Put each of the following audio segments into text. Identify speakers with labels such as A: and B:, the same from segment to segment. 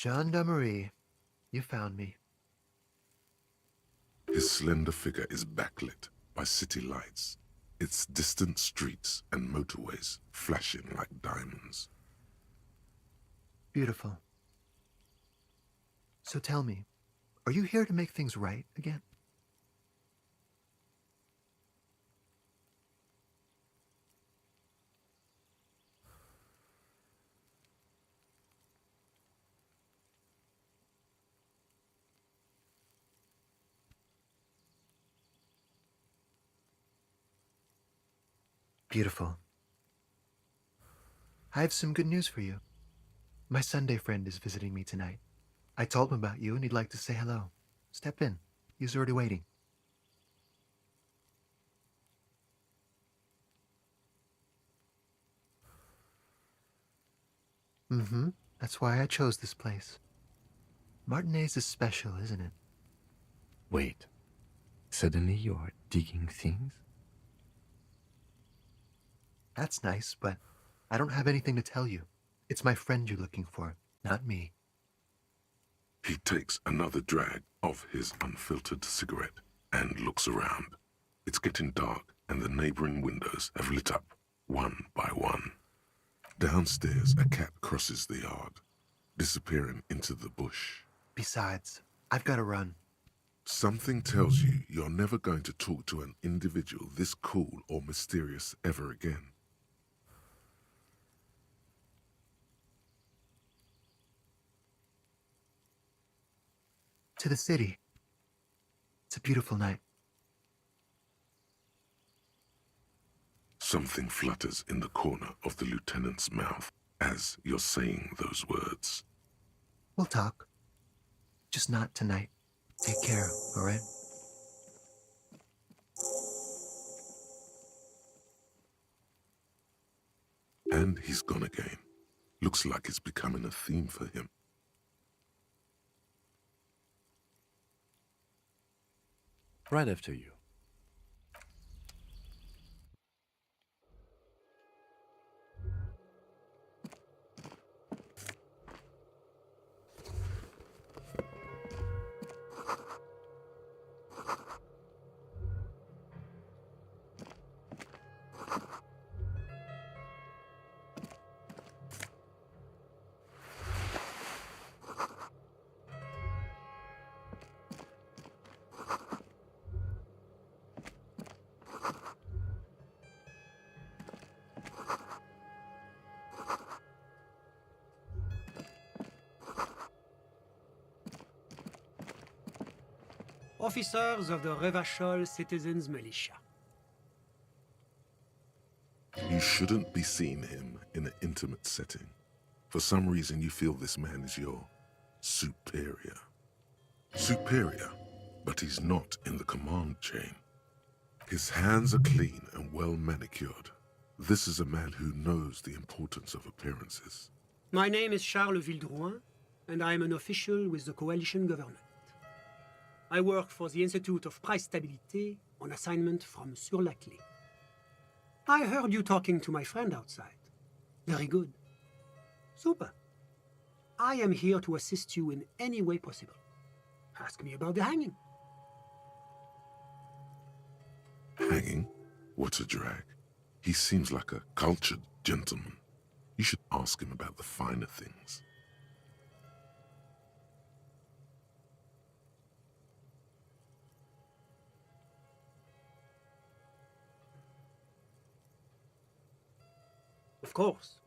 A: Gendarmerie, you found me.
B: His slender figure is backlit by city lights, its distant streets and motorways flashing like diamonds.
A: Beautiful. So tell me, are you here to make things right again? Beautiful. I have some good news for you. My Sunday friend is visiting me tonight. I told him about you and he'd like to say hello. Step in. He's already waiting. Mm-hmm. That's why I chose this place. Martinez is special, isn't it?
C: Wait. Suddenly you are digging things?
A: That's nice, but I don't have anything to tell you. It's my friend you're looking for, not me.
B: He takes another drag of his unfiltered cigarette and looks around. It's getting dark and the neighboring windows have lit up, one by one. Downstairs, a cat crosses the yard, disappearing into the bush.
A: Besides, I've got to run.
B: Something tells you you're never going to talk to an individual this cool or mysterious ever again.
A: To the city. It's a beautiful night.
B: Something flutters in the corner of the lieutenant's mouth as you're saying those words.
A: We'll talk. Just not tonight. Take care, all right?
B: And he's gone again. Looks like it's becoming a theme for him.
C: Right after you.
D: Officers of the Revachol Citizens Militia.
B: You shouldn't be seeing him in an intimate setting. For some reason, you feel this man is your superior. Superior, but he's not in the command chain. His hands are clean and well manicured. This is a man who knows the importance of appearances.
D: My name is Charles Vildrouin, and I am an official with the coalition government. I work for the Institute of Price Stabilité on assignment from Sur la Clé. I heard you talking to my friend outside. Very good. Super. I am here to assist you in any way possible. Ask me about the hanging.
B: Hanging? What a drag. He seems like a cultured gentleman. You should ask him about the finer things.
D: Of course.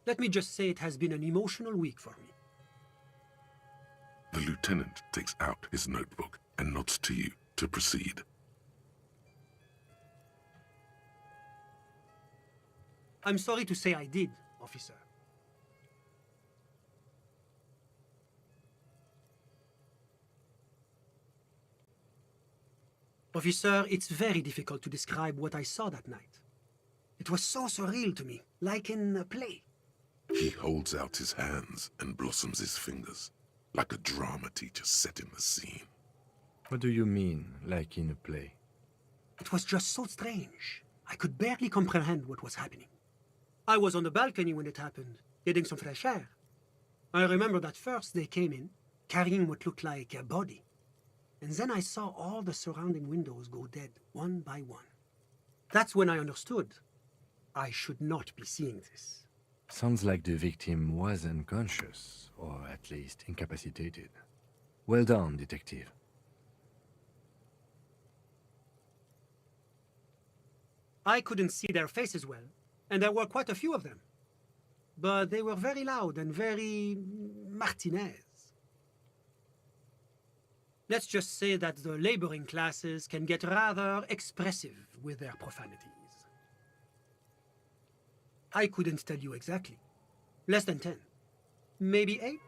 D: Let me just say it has been an emotional week for me.
B: The lieutenant takes out his notebook and nods to you to proceed.
D: I'm sorry to say I did, officer. Officer, it's very difficult to describe what I saw that night. It was so surreal to me, like in a play.
B: He holds out his hands and blossoms his fingers, like a drama teacher setting the scene.
C: What do you mean, like in a play?
D: It was just so strange. I could barely comprehend what was happening. I was on the balcony when it happened, getting some fresh air. I remember that first they came in, carrying what looked like a body. And then I saw all the surrounding windows go dead, one by one. That's when I understood I should not be seeing this.
C: Sounds like the victim was unconscious, or at least incapacitated. Well done, detective.
D: I couldn't see their faces well, and there were quite a few of them. But they were very loud and very Martinez. Let's just say that the laboring classes can get rather expressive with their profanities. I couldn't tell you exactly. Less than 10. Maybe 8?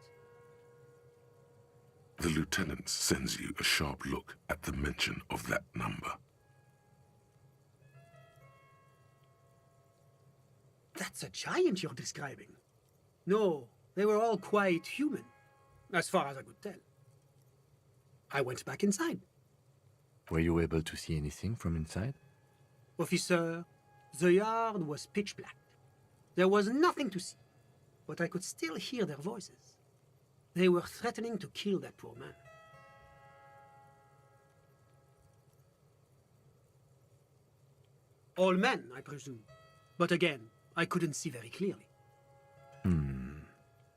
B: The lieutenant sends you a sharp look at the mention of that number.
D: That's a giant you're describing. No, they were all quite human, as far as I could tell. I went back inside.
C: Were you able to see anything from inside?
D: Officer, the yard was pitch black. There was nothing to see, but I could still hear their voices. They were threatening to kill that poor man. All men, I presume. But again, I couldn't see very clearly.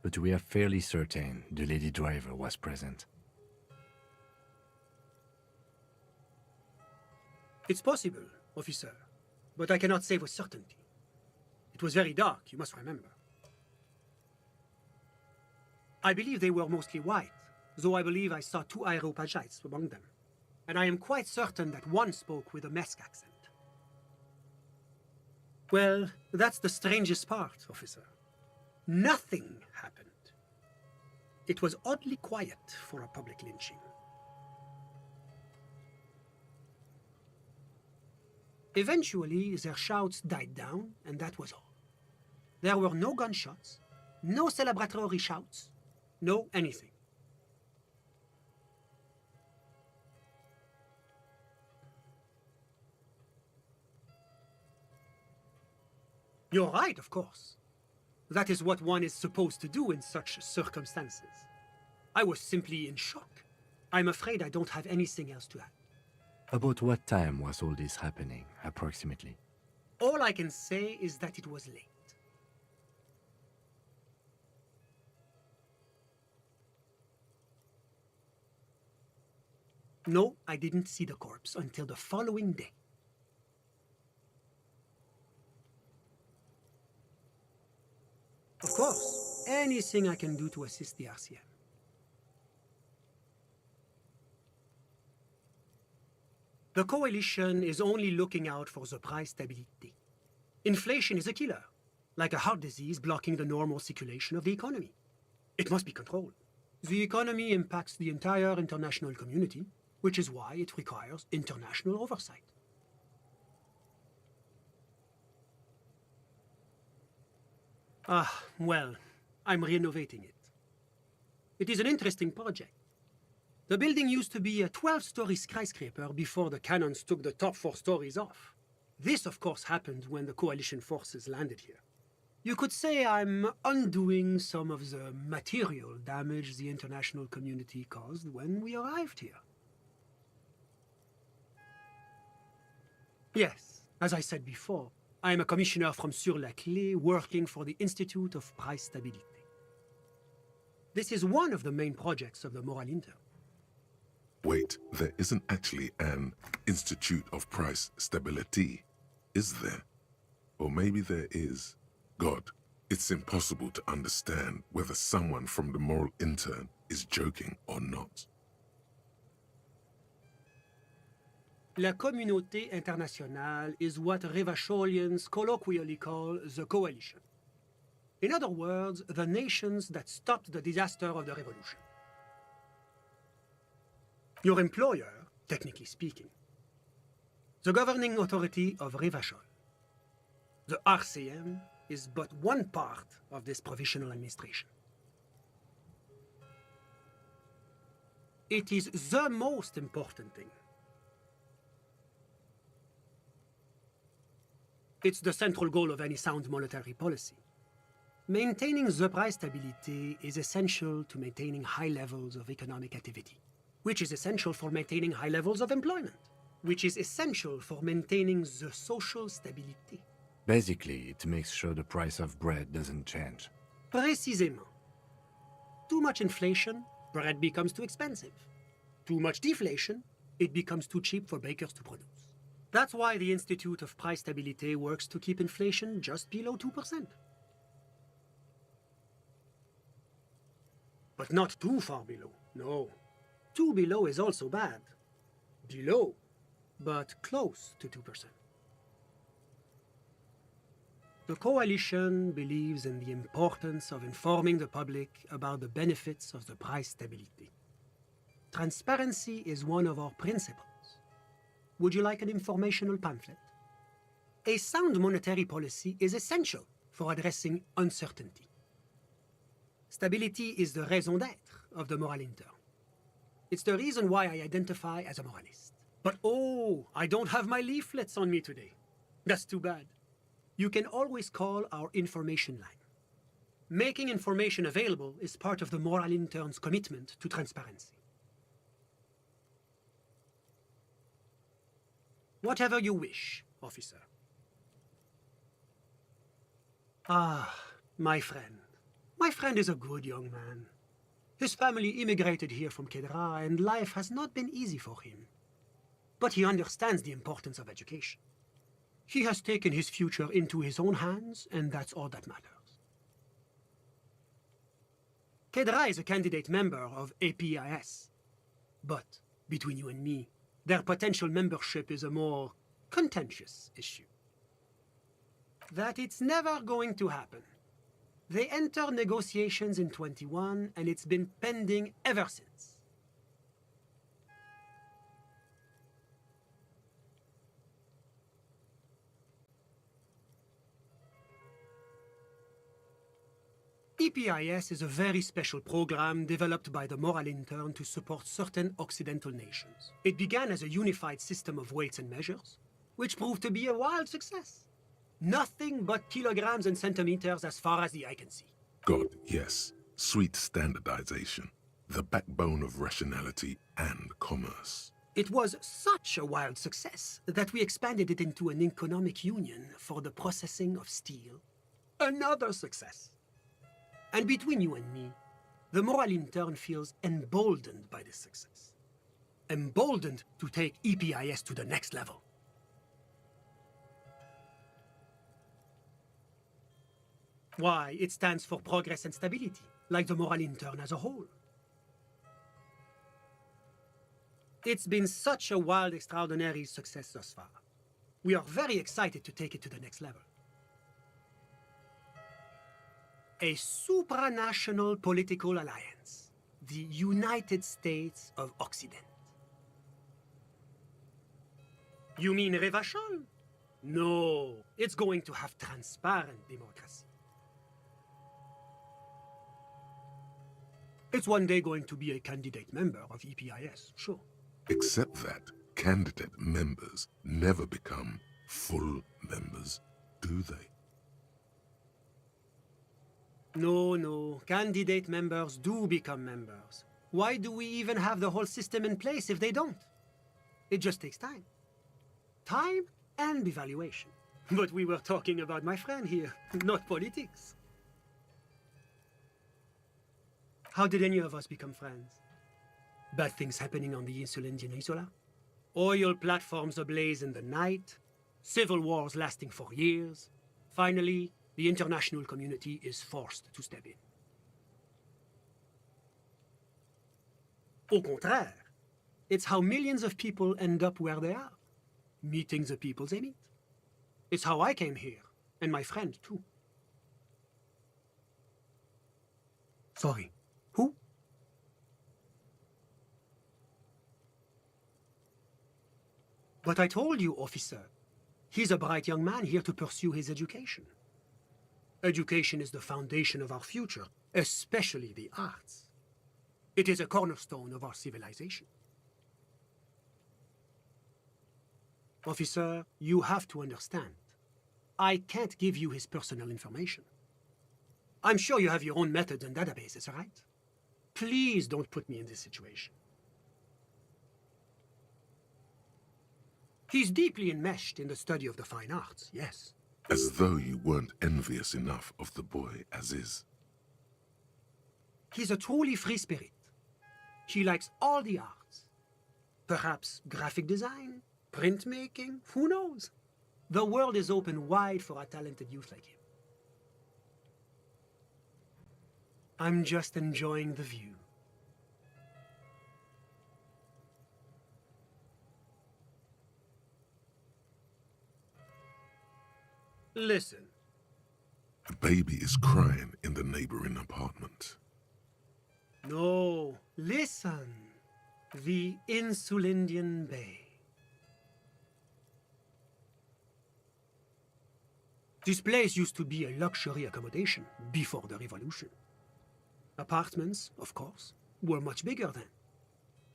C: But we are fairly certain the lady driver was present.
D: It's possible, officer, but I cannot say with certainty. It was very dark, you must remember. I believe they were mostly white, though I believe I saw 2 Areopagites among them. And I am quite certain that one spoke with a Mesk accent. Well, that's the strangest part, officer. Nothing happened. It was oddly quiet for a public lynching. Eventually, their shouts died down, and that was all. There were no gunshots, no celebratory shouts, no anything. You're right, of course. That is what one is supposed to do in such circumstances. I was simply in shock. I'm afraid I don't have anything else to add.
C: About what time was all this happening, approximately?
D: All I can say is that it was late. No, I didn't see the corpse until the following day. Of course, anything I can do to assist the RCM. The coalition is only looking out for the price stability. Inflation is a killer, like a heart disease blocking the normal circulation of the economy. It must be controlled. The economy impacts the entire international community, which is why it requires international oversight. Well, I'm renovating it. It is an interesting project. The building used to be a 12-story skyscraper before the cannons took the top 4 stories off. This, of course, happened when the coalition forces landed here. You could say I'm undoing some of the material damage the international community caused when we arrived here. Yes, as I said before, I am a commissioner from Sur-la-Clé working for the Institute of Price Stability. This is one of the main projects of the Moral Inter.
B: Wait, there isn't actually an Institute of Price Stability, is there? Or maybe there is. God, it's impossible to understand whether someone from the Moral Intern is joking or not.
D: La communauté internationale is what Revacholians colloquially call the coalition. In other words, the nations that stopped the disaster of the revolution. Your employer, technically speaking, the governing authority of Revachol. The RCM is but one part of this provisional administration. It is the most important thing. It's the central goal of any sound monetary policy. Maintaining the price stability is essential to maintaining high levels of economic activity, which is essential for maintaining high levels of employment, which is essential for maintaining the social stability.
C: Basically, it makes sure the price of bread doesn't change.
D: Précisément. Too much inflation, bread becomes too expensive. Too much deflation, it becomes too cheap for bakers to produce. That's why the Institute of Price Stability works to keep inflation just below 2%. But not too far below, no. Too below is also bad. Below, but close to 2%. The coalition believes in the importance of informing the public about the benefits of the price stability. Transparency is one of our principles. Would you like an informational pamphlet? A sound monetary policy is essential for addressing uncertainty. Stability is the raison d'être of the moral intern. It's the reason why I identify as a moralist. But oh, I don't have my leaflets on me today. That's too bad. You can always call our information line. Making information available is part of the moral intern's commitment to transparency. Whatever you wish, officer. Ah, my friend. My friend is a good young man. His family immigrated here from Kedra, and life has not been easy for him. But he understands the importance of education. He has taken his future into his own hands, and that's all that matters. Kedra is a candidate member of APIS. But, between you and me, their potential membership is a more contentious issue. That it's never going to happen. They enter negotiations in 21, and it's been pending ever since. EPIS is a very special program developed by the moral intern to support certain Occidental nations. It began as a unified system of weights and measures, which proved to be a wild success. Nothing but kilograms and centimeters as far as the eye can see.
B: God, yes. Sweet standardization. The backbone of rationality and commerce.
D: It was such a wild success that we expanded it into an economic union for the processing of steel. Another success. And between you and me, the moral intern feels emboldened by this success. Emboldened to take EPIS to the next level. Why, it stands for progress and stability, like the moral intern as a whole. It's been such a wild, extraordinary success thus far. We are very excited to take it to the next level. A supranational political alliance, the United States of Occident. You mean Revachol? No, it's going to have transparent democracy. It's one day going to be a candidate member of EPIS, sure.
B: Except that candidate members never become full members, do they?
D: No, candidate members do become members. Why do we even have the whole system in place if they don't? It just takes time. Time and evaluation. But we were talking about my friend here, not politics. How did any of us become friends? Bad things happening on the Insulindian Isola? Oil platforms ablaze in the night? Civil wars lasting for years? Finally, the international community is forced to step in. Au contraire, it's how millions of people end up where they are, meeting the people they meet. It's how I came here, and my friend too. Sorry, who? But I told you, officer, he's a bright young man here to pursue his education. Education is the foundation of our future, especially the arts. It is a cornerstone of our civilization. Officer, you have to understand. I can't give you his personal information. I'm sure you have your own methods and databases, right? Please don't put me in this situation. He's deeply enmeshed in the study of the fine arts, yes.
B: As though you weren't envious enough of the boy as is.
D: He's a truly free spirit. He likes all the arts. Perhaps graphic design, printmaking, who knows? The world is open wide for a talented youth like him. I'm just enjoying the view. Listen.
B: A baby is crying in the neighboring apartment.
D: No, listen. The Insulindian Bay. This place used to be a luxury accommodation before the revolution. Apartments, of course, were much bigger then.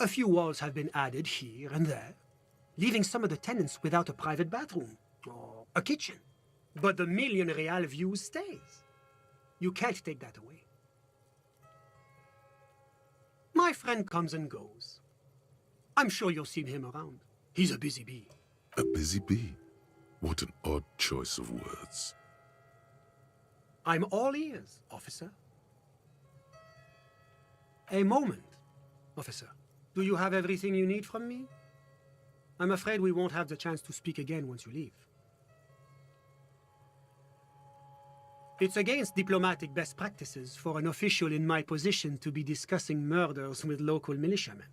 D: A few walls have been added here and there, leaving some of the tenants without a private bathroom or a kitchen. But the million real view stays. You can't take that away. My friend comes and goes. I'm sure you'll see him around. He's a busy bee.
B: A busy bee? What an odd choice of words.
D: I'm all ears, officer. A moment, officer. Do you have everything you need from me? I'm afraid we won't have the chance to speak again once you leave. It's against diplomatic best practices for an official in my position to be discussing murders with local militiamen.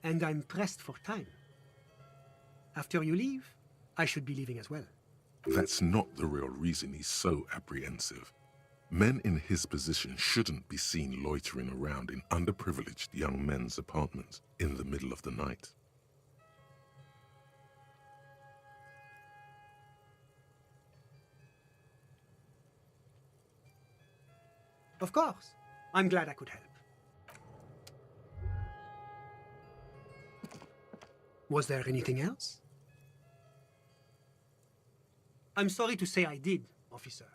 D: And I'm pressed for time. After you leave, I should be leaving as well.
B: That's not the real reason he's so apprehensive. Men in his position shouldn't be seen loitering around in underprivileged young men's apartments in the middle of the night.
D: Of course. I'm glad I could help. Was there anything else? I'm sorry to say I did, officer.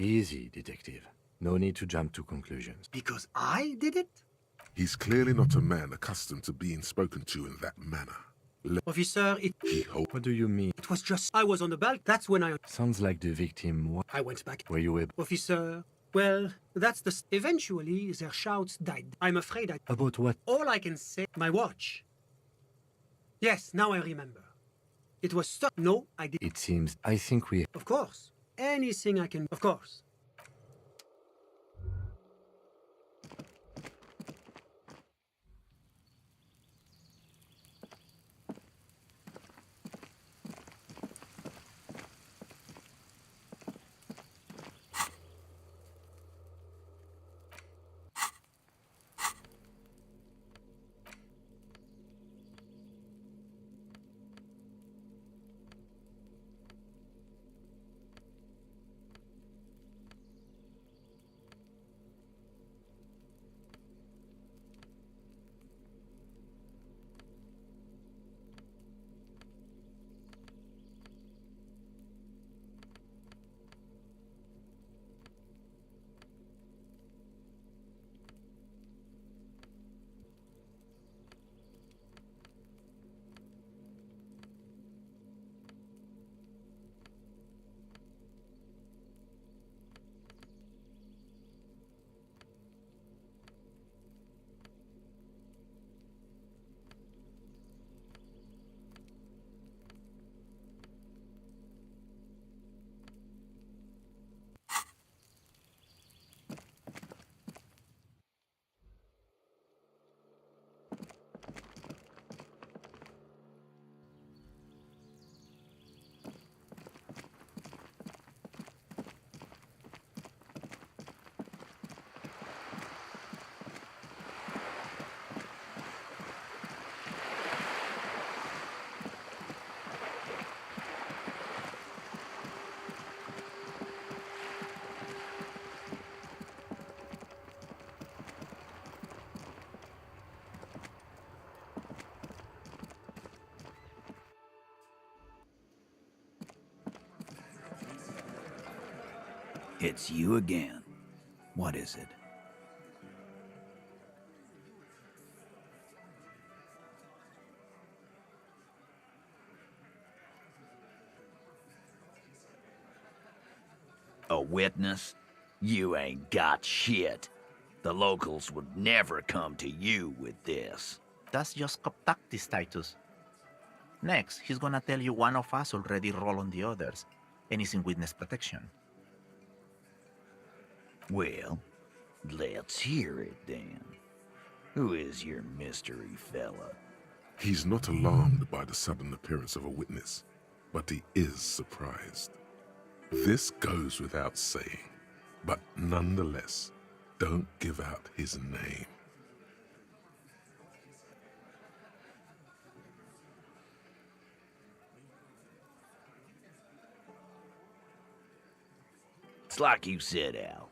C: Easy, detective. No need to jump to conclusions.
D: Because I did it?
B: He's clearly not a man accustomed to being spoken to in that manner.
D: Officer,
C: What do you mean?
D: it was just... I was on the balcony. That's when
C: Sounds like the victim
D: I went back.
C: Were you able...
D: Officer, well, that's the... Eventually, their shouts died. I'm afraid I...
C: About what?
D: All I can say... My watch. Yes, now I remember. It was stuck. No, I did.
C: It seems... I think we...
D: Of course. Anything I can... Of course.
E: It's you again. What is it? A witness? You ain't got shit. The locals would never come to you with this.
F: That's just complexities, Titus. Next, he's gonna tell you one of us already rolled on the others, and is in witness protection.
E: Well, let's hear it then. Who is your mystery fella?
B: He's not alarmed by the sudden appearance of a witness, but he is surprised. This goes without saying, but nonetheless, don't give out his name.
E: It's like you said, Al.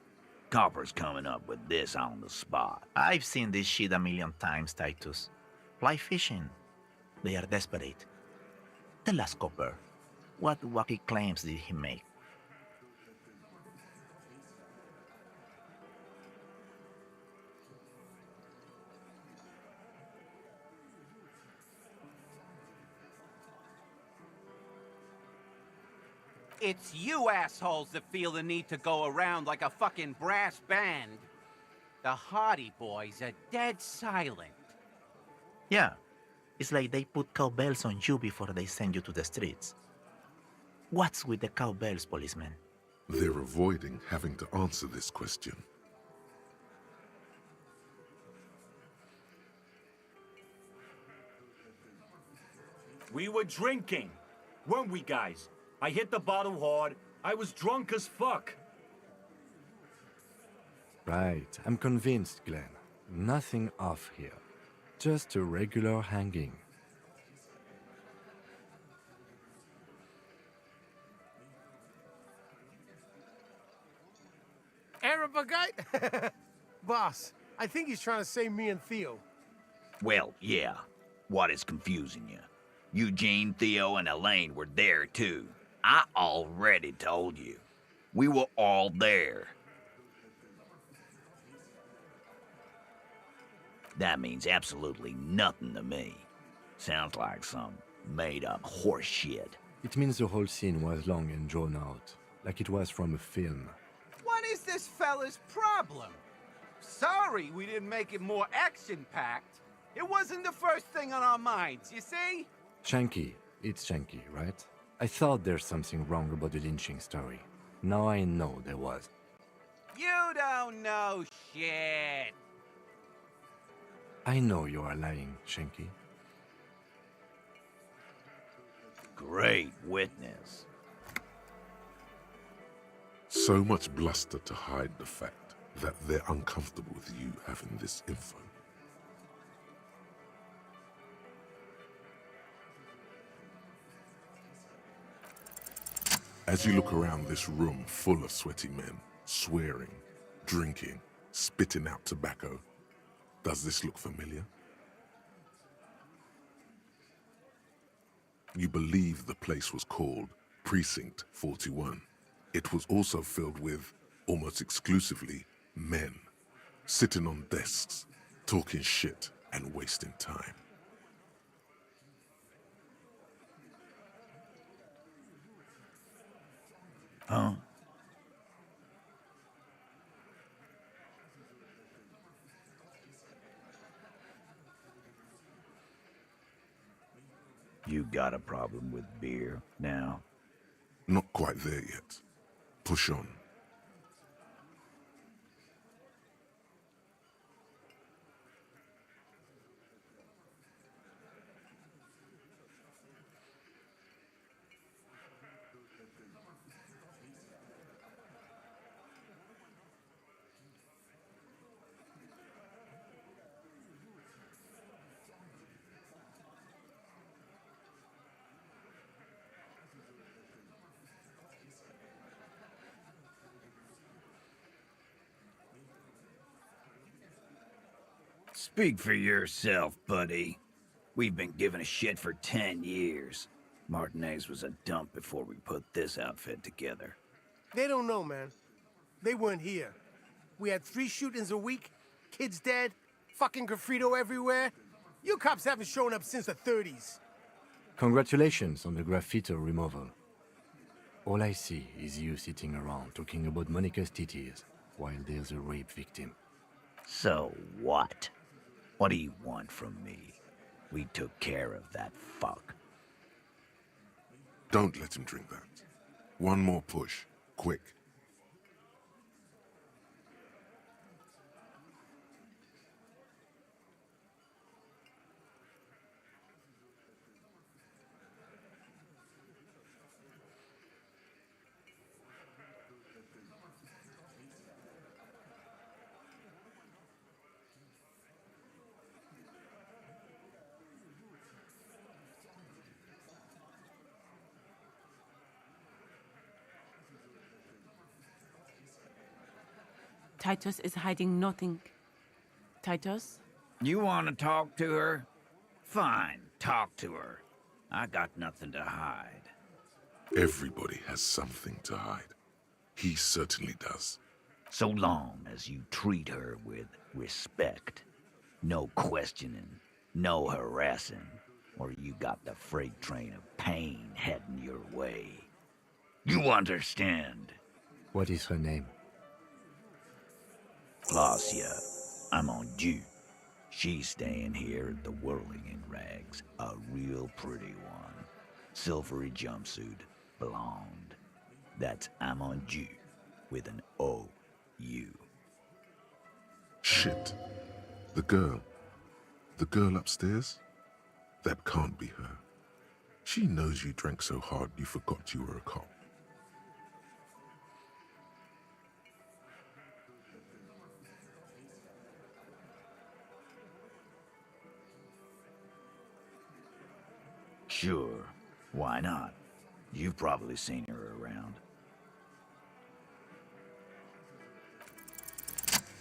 E: Copper's coming up with this on the spot.
F: I've seen this shit a million times, Titus. Fly fishing. They are desperate. Tell us, Copper, what wacky claims did he make?
G: It's you assholes that feel the need to go around like a fucking brass band. The Hardy Boys are dead silent.
F: Yeah, it's like they put cowbells on you before they send you to the streets. What's with the cowbells, policeman?
B: They're avoiding having to answer this question.
H: We were drinking, weren't we, guys? I hit the bottle hard. I was drunk as fuck.
C: Right, I'm convinced, Glenn. Nothing off here. Just a regular hanging.
I: Arab guy? Boss, I think he's trying to say me and Theo.
E: Well, yeah. What is confusing you? Eugene, Theo, and Elaine were there, too. I already told you. We were all there. That means absolutely nothing to me. Sounds like some made-up horse shit.
C: It means the whole scene was long and drawn out, like it was from a film.
G: What is this fella's problem? Sorry we didn't make it more action-packed. It wasn't the first thing on our minds, you see?
C: Shanky. It's Shanky, right? I thought there's something wrong about the lynching story. Now I know there was.
G: You don't know shit.
C: I know you are lying, Shanky.
E: Great witness.
B: So much bluster to hide the fact that they're uncomfortable with you having this info. As you look around this room full of sweaty men, swearing, drinking, spitting out tobacco, does this look familiar? You believe the place was called Precinct 41. It was also filled with, almost exclusively, men, sitting on desks, talking shit and wasting time.
E: Huh? You got a problem with beer now?
B: Not quite there yet. Push on.
E: Speak for yourself, buddy. We've been giving a shit for 10 years. Martinez was a dump before we put this outfit together.
I: They don't know, man. They weren't here. We had 3 shootings a week, kids dead, fucking graffito everywhere. You cops haven't shown up since the 30s.
C: Congratulations on the graffito removal. All I see is you sitting around talking about Monica's titties while there's a rape victim.
E: So what? What do you want from me? We took care of that fuck.
B: Don't let him drink that. One more push. Quick.
J: Titus is hiding nothing. Titus?
E: You want to talk to her? Fine, talk to her. I got nothing to hide.
B: Everybody has something to hide. He certainly does.
E: So long as you treat her with respect. No questioning, no harassing, or you got the freight train of pain heading your way. You understand?
C: What is her name?
E: Glacia, I'm on due. She's staying here at the Whirling in Rags, a real pretty one. Silvery jumpsuit, blonde. That's I'm on due, with an O-U.
B: Shit. The girl upstairs? That can't be her. She knows you drank so hard you forgot you were a cop.
E: Sure, why not? You've probably seen her around.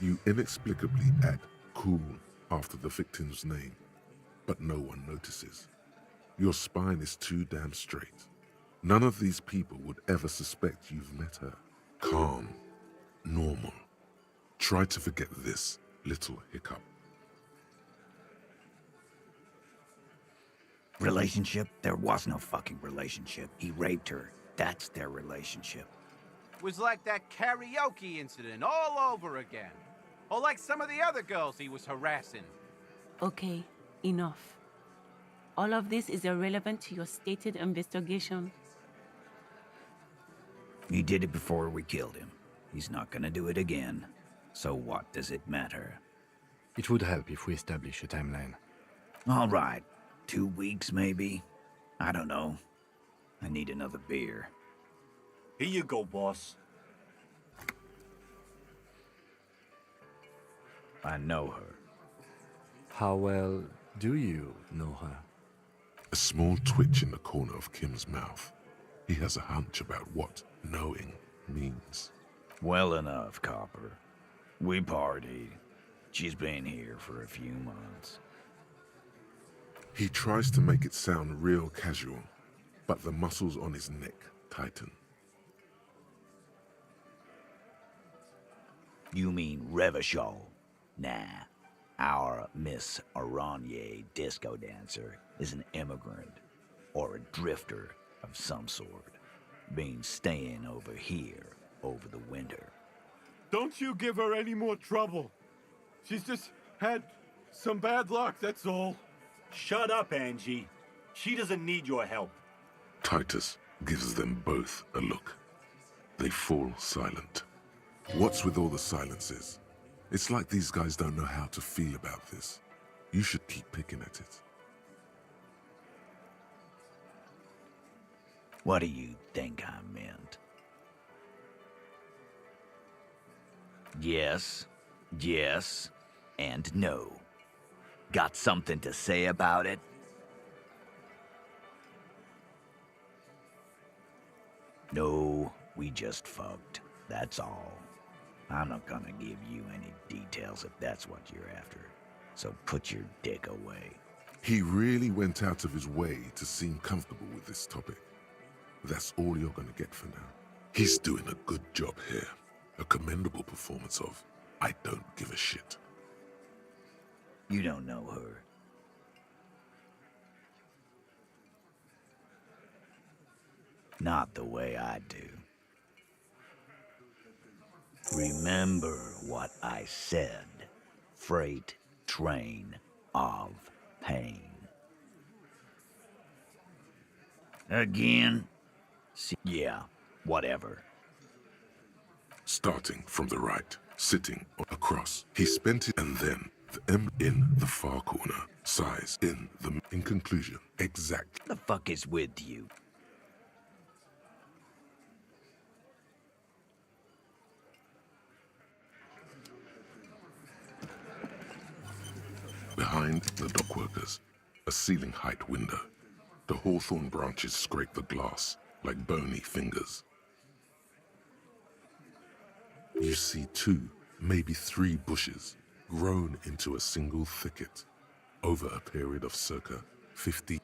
B: You inexplicably add cool after the victim's name, but no one notices. Your spine is too damn straight. None of these people would ever suspect you've met her. Calm, normal. Try to forget this little hiccup.
E: Relationship? There was no fucking relationship. He raped her. That's their relationship.
G: Was like that karaoke incident all over again. Or like some of the other girls he was harassing.
J: Okay, enough. All of this is irrelevant to your stated investigation.
E: He did it before we killed him. He's not gonna do it again. So what does it matter?
C: It would help if we establish a timeline.
E: All right. 2 weeks, maybe? I don't know. I need another beer.
H: Here you go, boss.
E: I know her.
C: How well do you know her?
B: A small twitch in the corner of Kim's mouth. He has a hunch about what knowing means.
E: Well enough, Copper. We partied. She's been here for a few months.
B: He tries to make it sound real casual, but the muscles on his neck tighten.
E: You mean Revachol? Nah. Our Miss Aranye disco dancer is an immigrant, or a drifter of some sort, been staying over here over the winter.
K: Don't you give her any more trouble. She's just had some bad luck, that's all.
H: Shut up, Angie. She doesn't need your help.
B: Titus gives them both a look. They fall silent. What's with all the silences? It's like these guys don't know how to feel about this. You should keep picking at it.
E: What do you think I meant? Yes, yes, and no. Got something to say about it? No, we just fucked. That's all. I'm not gonna give you any details if that's what you're after. So put your dick away.
B: He really went out of his way to seem comfortable with this topic. That's all you're gonna get for now. He's doing a good job here. A commendable performance of I don't give a shit.
E: You don't know her. Not the way I do. Remember what I said. Freight train of pain. Again? Yeah, whatever.
B: Starting from the right, sitting across. He spent it and then the M in the far corner, size in conclusion, exact.
E: The fuck is with you?
B: Behind the dockworkers, a ceiling height window. The hawthorn branches scrape the glass like bony fingers. You see 2, maybe 3 bushes grown into a single thicket over a period of circa 50.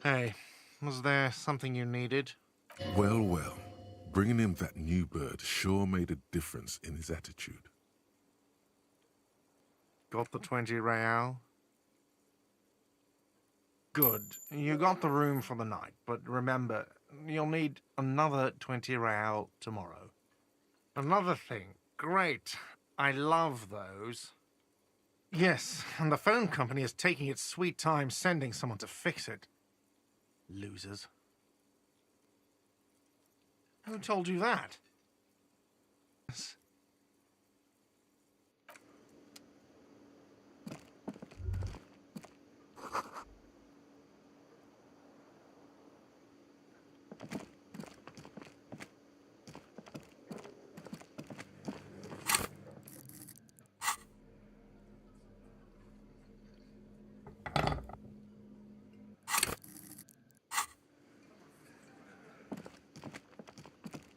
L: Hey, was there something you needed?
B: Well, well, bringing him that new bird sure made a difference in his attitude.
L: Got the 20 real? Good. You got the room for the night, but remember, you'll need another 20 real tomorrow. Another thing. Great. I love those. Yes, and the phone company is taking its sweet time sending someone to fix it. Losers. Who told you that?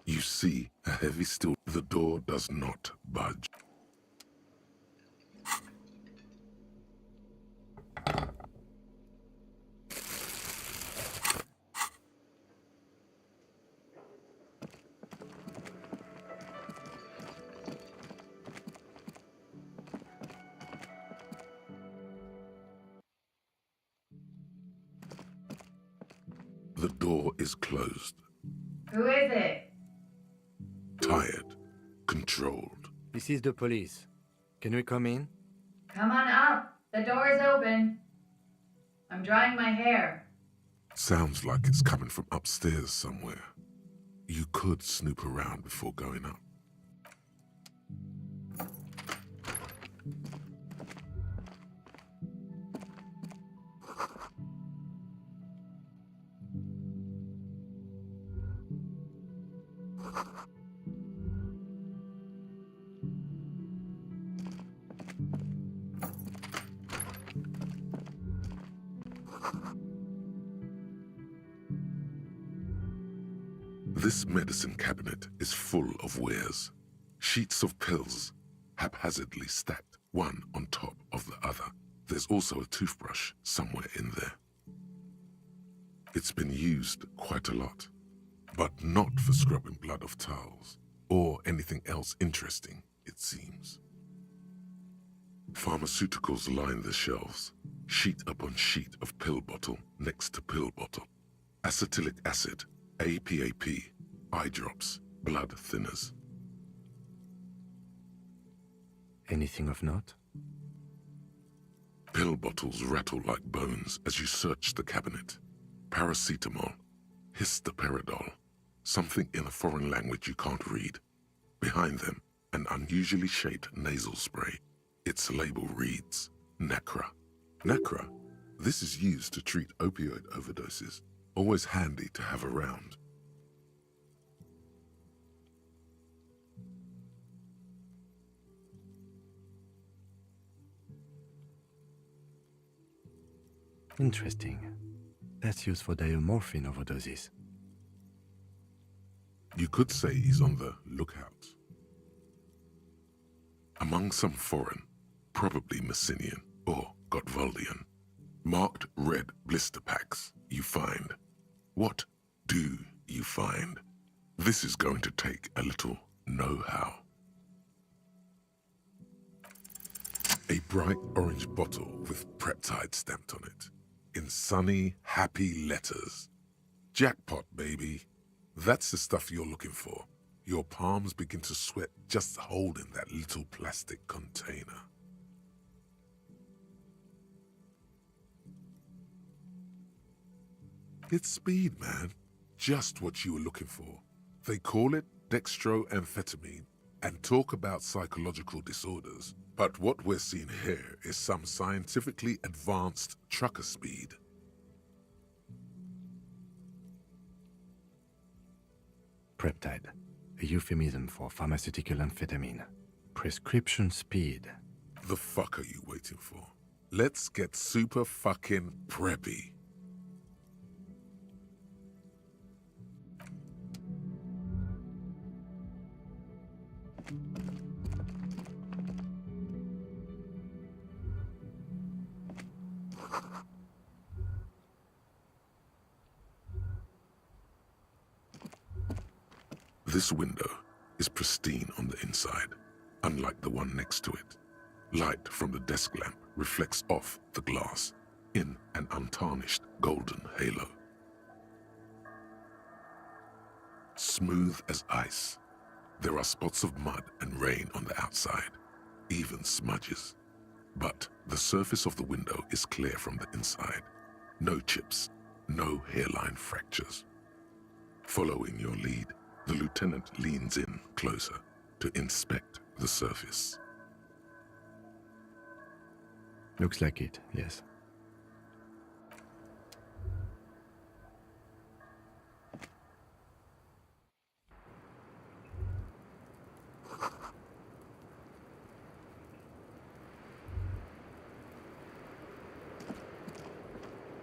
B: You see a heavy steel. The door does not budge. The door is closed.
M: Who is it?
B: Tired. Controlled.
C: This is the police. Can we come in?
M: Come on up. The door is open. I'm drying my hair.
B: Sounds like it's coming from upstairs somewhere. You could snoop around before going up. This medicine cabinet is full of wares. Sheets of pills, haphazardly stacked, one on top of the other. There's also a toothbrush somewhere in there. It's been used quite a lot, but not for scrubbing blood off towels, or anything else interesting, it seems. Pharmaceuticals line the shelves, sheet upon sheet of pill bottle next to pill bottle. Acetylic acid, APAP, eye drops, blood thinners.
C: Anything of note?
B: Pill bottles rattle like bones as you search the cabinet. Paracetamol, histoperidol, something in a foreign language you can't read. Behind them, an unusually shaped nasal spray. Its label reads, Nacra. Nacra? This is used to treat opioid overdoses. Always handy to have around.
C: Interesting. That's used for diamorphine overdoses.
B: You could say he's on the lookout. Among some foreign, probably Messinian or Gotvaldian, marked red blister packs you find. What do you find? This is going to take a little know-how. A bright orange bottle with Preptide stamped on it, in sunny, happy letters. Jackpot, baby. That's the stuff you're looking for. Your palms begin to sweat just holding that little plastic container. It's speed, man. Just what you were looking for. They call it dextroamphetamine and talk about psychological disorders. But what we're seeing here is some scientifically advanced trucker speed.
C: Preptide, a euphemism for pharmaceutical amphetamine. Prescription speed.
B: The fuck are you waiting for? Let's get super fucking preppy. This window is pristine on the inside, unlike the one next to it. Light from the desk lamp reflects off the glass in an untarnished golden halo. Smooth as ice, there are spots of mud and rain on the outside, even smudges. But the surface of the window is clear from the inside. No chips, no hairline fractures. Following your lead, the lieutenant leans in closer to inspect the surface.
C: Looks like it, yes.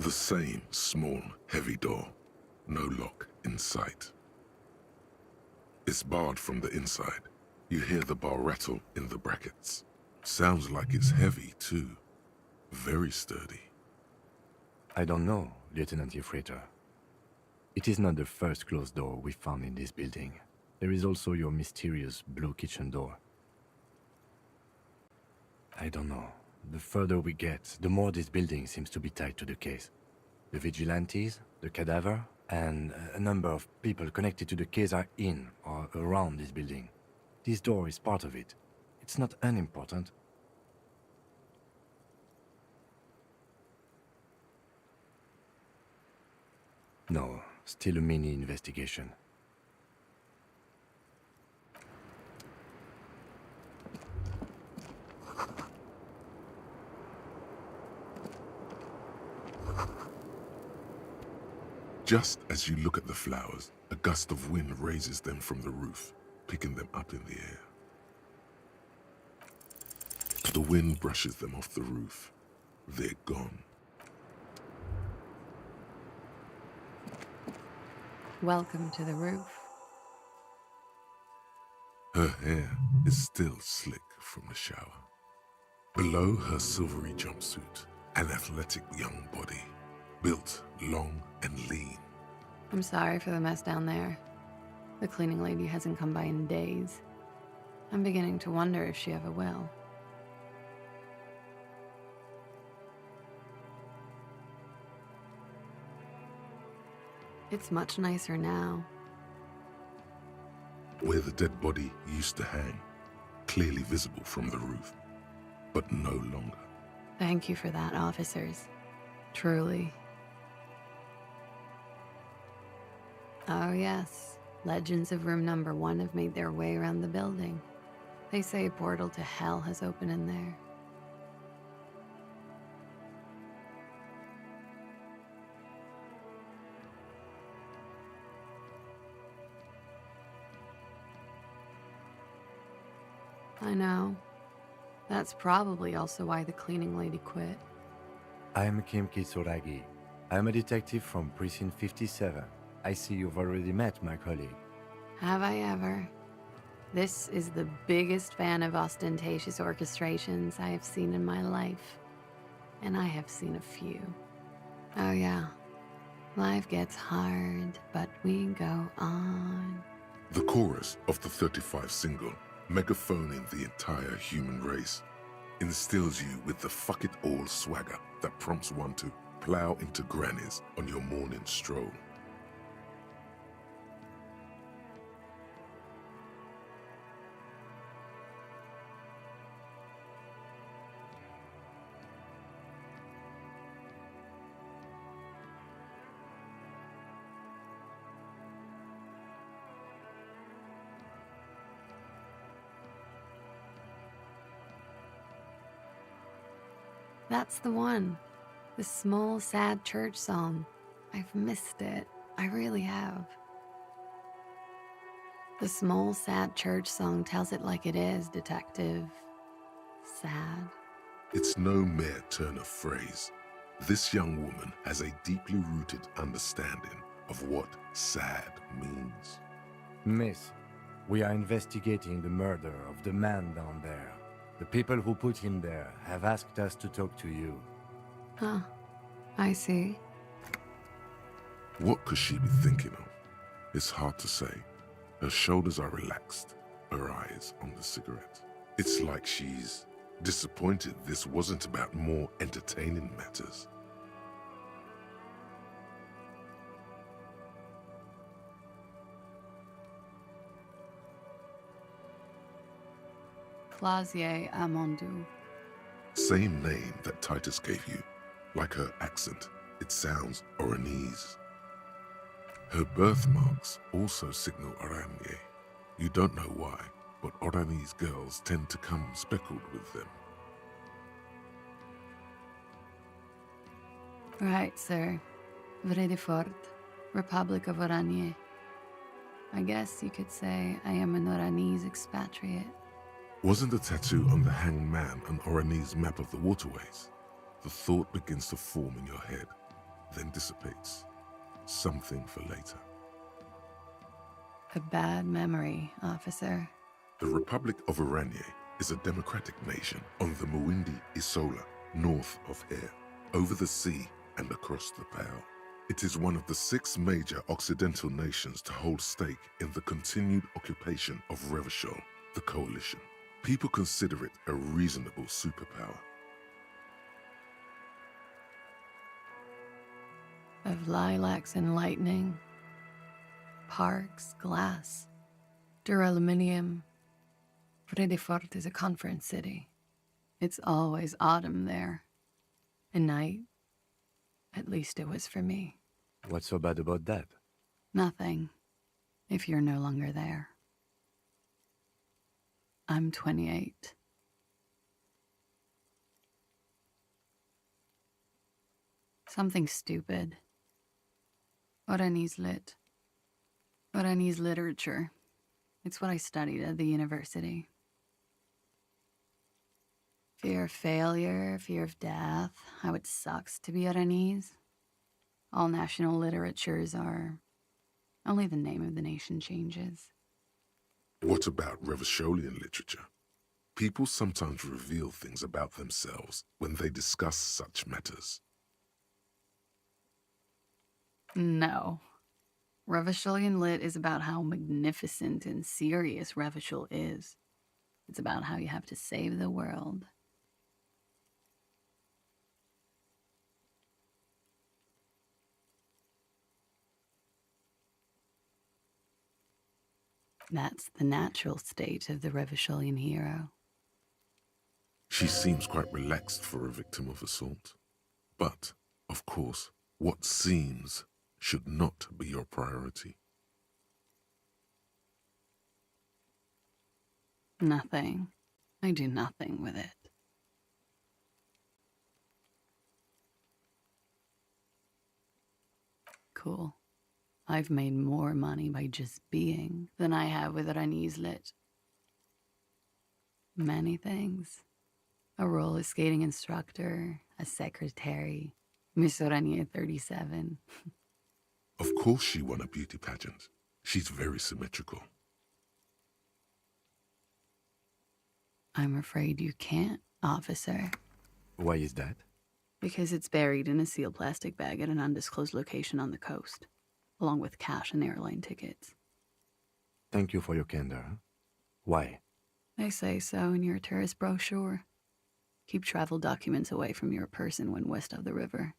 B: The same small, heavy door. No lock in sight. It's barred from the inside. You hear the bar rattle in the brackets. Sounds like it's heavy, too. Very sturdy.
C: I don't know, Lieutenant Euphrator. It is not the first closed door we found in this building. There is also your mysterious blue kitchen door. I don't know. The further we get, the more this building seems to be tied to the case. The vigilantes, the cadaver, and a number of people connected to the case are in or around this building. This door is part of it. It's not unimportant. No, still a mini investigation.
B: Just as you look at the flowers, a gust of wind raises them from the roof, picking them up in the air. The wind brushes them off the roof. They're gone.
N: Welcome to the roof.
B: Her hair is still slick from the shower. Below her silvery jumpsuit, an athletic young body, built long and lean.
N: I'm sorry for the mess down there. The cleaning lady hasn't come by in days. I'm beginning to wonder if she ever will. It's much nicer now.
B: Where the dead body used to hang, clearly visible from the roof, but no longer.
N: Thank you for that, officers. Truly. Oh yes, legends of room number 1 have made their way around the building. They say a portal to hell has opened in there. I know. That's probably also why the cleaning lady quit.
C: I am Kim Kitsuragi. I am a detective from Precinct 57. I see you've already met my colleague.
N: Have I ever? This is the biggest fan of ostentatious orchestrations I have seen in my life. And I have seen a few. Oh yeah, life gets hard, but we go on.
B: The chorus of the 35 single, megaphoning the entire human race, instills you with the fuck it all swagger that prompts one to plow into grannies on your morning stroll.
N: That's the one. The small, sad church song. I've missed it. I really have. The small, sad church song tells it like it is, detective. Sad.
B: It's no mere turn of phrase. This young woman has a deeply rooted understanding of what sad means.
C: Miss, we are investigating the murder of the man down there. The people who put him there have asked us to talk to you.
N: Huh. I see.
B: What could she be thinking of? It's hard to say. Her shoulders are relaxed, her eyes on the cigarette. It's like she's disappointed this wasn't about more entertaining matters.
N: Clausier Amandou.
B: Same name that Titus gave you. Like her accent, it sounds Oranese. Her birthmarks also signal Oranje. You don't know why, but Oranese girls tend to come speckled with them.
N: Right, sir. Vrai de Fort, Republic of Oranje. I guess you could say I am an Oranese expatriate.
B: Wasn't the tattoo on the hanged man an Oranese map of the waterways? The thought begins to form in your head, then dissipates. Something for later.
N: A bad memory, officer.
B: The Republic of Oranje is a democratic nation on the Muindi Isola, north of here, over the sea and across the Pale. It is one of the 6 major Occidental nations to hold stake in the continued occupation of Revachol, the coalition. People consider it a reasonable superpower.
N: Of lilacs and lightning, parks, glass, duraluminium. Vrai de Fort is a conference city. It's always autumn there. And night. At least it was for me.
C: What's so bad about that?
N: Nothing, if you're no longer there. I'm 28. Something stupid. Oranese lit. Oranese literature. It's what I studied at the university. Fear of failure, fear of death, how it sucks to be Oranese. All national literatures are. Only the name of the nation changes.
B: What about Revacholian literature? People sometimes reveal things about themselves when they discuss such matters.
N: No. Revacholian lit is about how magnificent and serious Revachol is. It's about how you have to save the world. That's the natural state of the Revacholian hero.
B: She seems quite relaxed for a victim of assault. But, of course, what seems should not be your priority.
N: Nothing. I do nothing with it. Cool. I've made more money by just being than I have with Oranese lit. Many things. A roller skating instructor, a secretary, Miss Oranje 37.
B: Of course she won a beauty pageant. She's very symmetrical.
N: I'm afraid you can't, officer.
C: Why is that?
N: Because it's buried in a sealed plastic bag at an undisclosed location on the coast, along with cash and airline tickets.
C: Thank you for your candor. Why?
N: They say so in your tourist brochure. Keep travel documents away from your person when west of the river.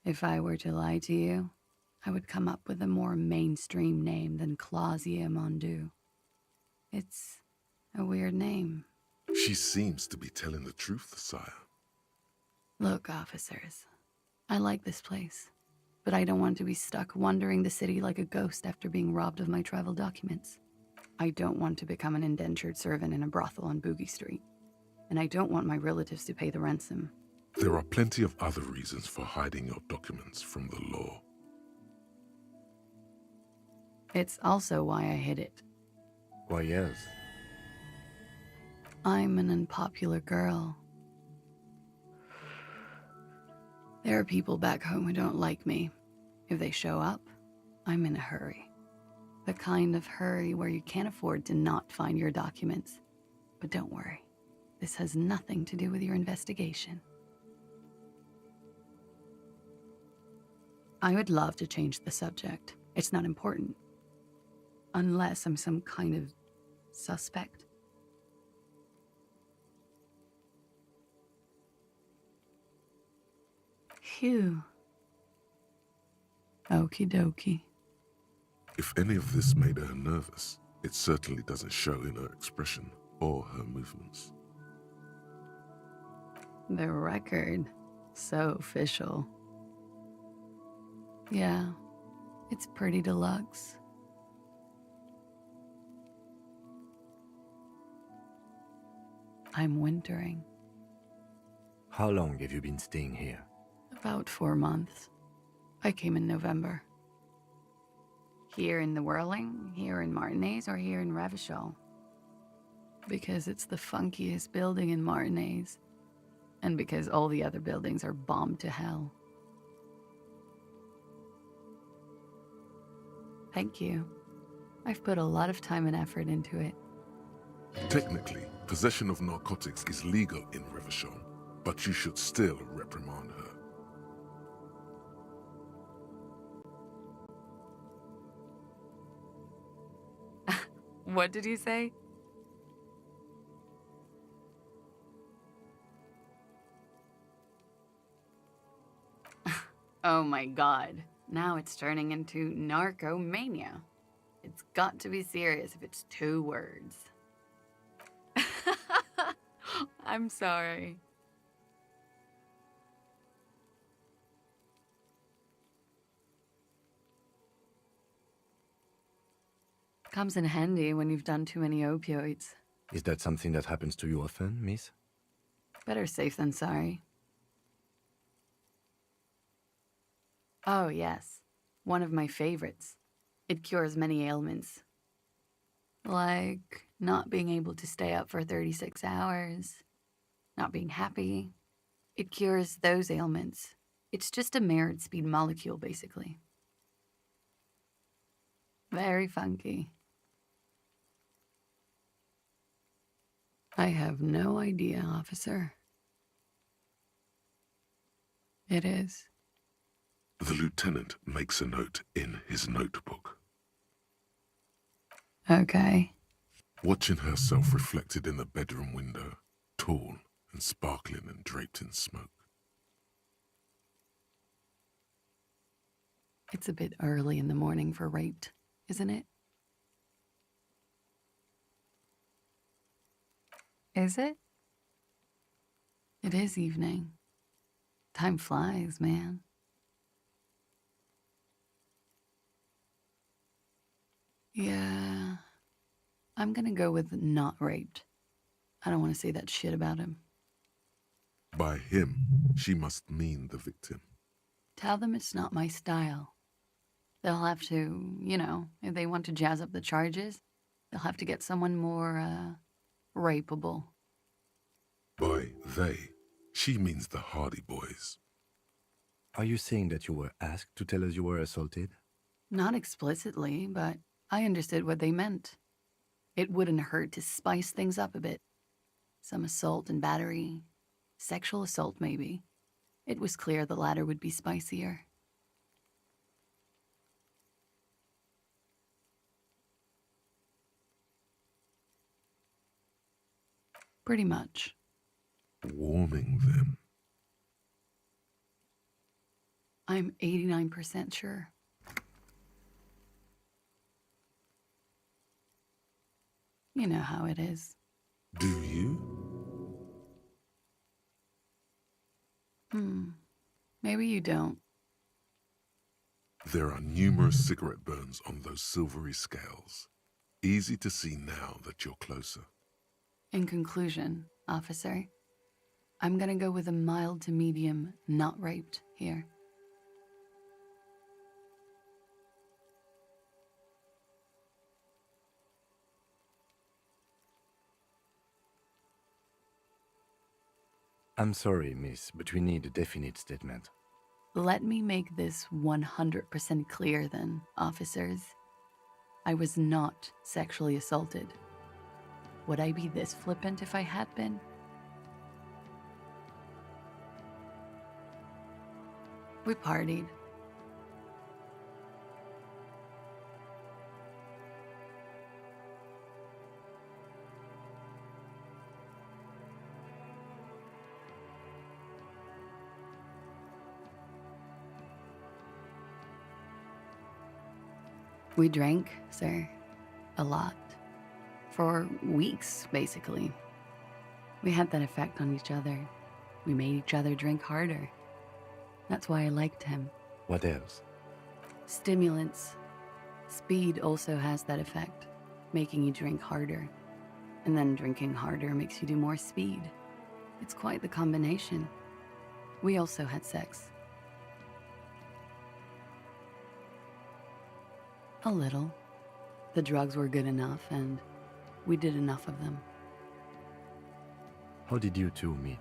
N: If I were to lie to you, I would come up with a more mainstream name than Clausia Mondu. It's a weird name.
B: She seems to be telling the truth, sire.
N: Look, officers, I like this place, but I don't want to be stuck wandering the city like a ghost after being robbed of my travel documents. I don't want to become an indentured servant in a brothel on Boogie Street, and I don't want my relatives to pay the ransom.
B: There are plenty of other reasons for hiding your documents from the law.
N: It's also why I hid it.
C: Why, yes.
N: I'm an unpopular girl. There are people back home who don't like me. If they show up, I'm in a hurry. The kind of hurry where you can't afford to not find your documents. But don't worry, this has nothing to do with your investigation. I would love to change the subject. It's not important. Unless I'm some kind of suspect. Phew. Okie dokie.
B: If any of this made her nervous, it certainly doesn't show in her expression or her movements.
N: The record. So official. Yeah, it's pretty deluxe. I'm wintering.
C: How long have you been staying here?
N: About 4 months. I came in November. Here in the Whirling, here in Martinez, or here in Revachol? Because it's the funkiest building in Martinez. And because all the other buildings are bombed to hell. Thank you. I've put a lot of time and effort into it.
B: Technically, possession of narcotics is legal in Revachol, but you should still reprimand her.
N: What did you say? Oh my god. Now it's turning into narcomania. It's got to be serious if it's 2 words. I'm sorry. Comes in handy when you've done too many opioids.
C: Is that something that happens to you often, miss?
N: Better safe than sorry. Oh, yes. One of my favorites. It cures many ailments. Like not being able to stay up for 36 hours, not being happy. It cures those ailments. It's just a merit speed molecule, basically. Very funky. I have no idea, officer. It is.
B: The lieutenant makes a note in his notebook.
N: Okay.
B: Watching herself reflected in the bedroom window, tall and sparkling and draped in smoke.
N: It's a bit early in the morning for rape, isn't it? Is it? It is evening. Time flies, man. Yeah, I'm gonna go with not raped. I don't want to say that shit about him.
B: By him, she must mean the victim.
N: Tell them it's not my style. They'll have to, if they want to jazz up the charges, they'll have to get someone more, rapeable.
B: By they, she means the Hardy Boys.
C: Are you saying that you were asked to tell us you were assaulted?
N: Not explicitly, but I understood what they meant. It wouldn't hurt to spice things up a bit. Some assault and battery. Sexual assault, maybe. It was clear the latter would be spicier. Pretty much.
B: Warming them.
N: I'm 89% sure. You know how it is.
B: Do you?
N: Maybe you don't.
B: There are numerous cigarette burns on those silvery scales. Easy to see now that you're closer.
N: In conclusion, officer, I'm gonna go with a mild to medium not raped here.
C: I'm sorry, miss, but we need a definite statement.
N: Let me make this 100% clear then, officers. I was not sexually assaulted. Would I be this flippant if I had been? We partied. We drank, sir. A lot. For weeks, basically. We had that effect on each other. We made each other drink harder. That's why I liked him.
C: What else?
N: Stimulants. Speed also has that effect, making you drink harder. And then drinking harder makes you do more speed. It's quite the combination. We also had sex. A little. The drugs were good enough, and we did enough of them.
C: How did you two meet?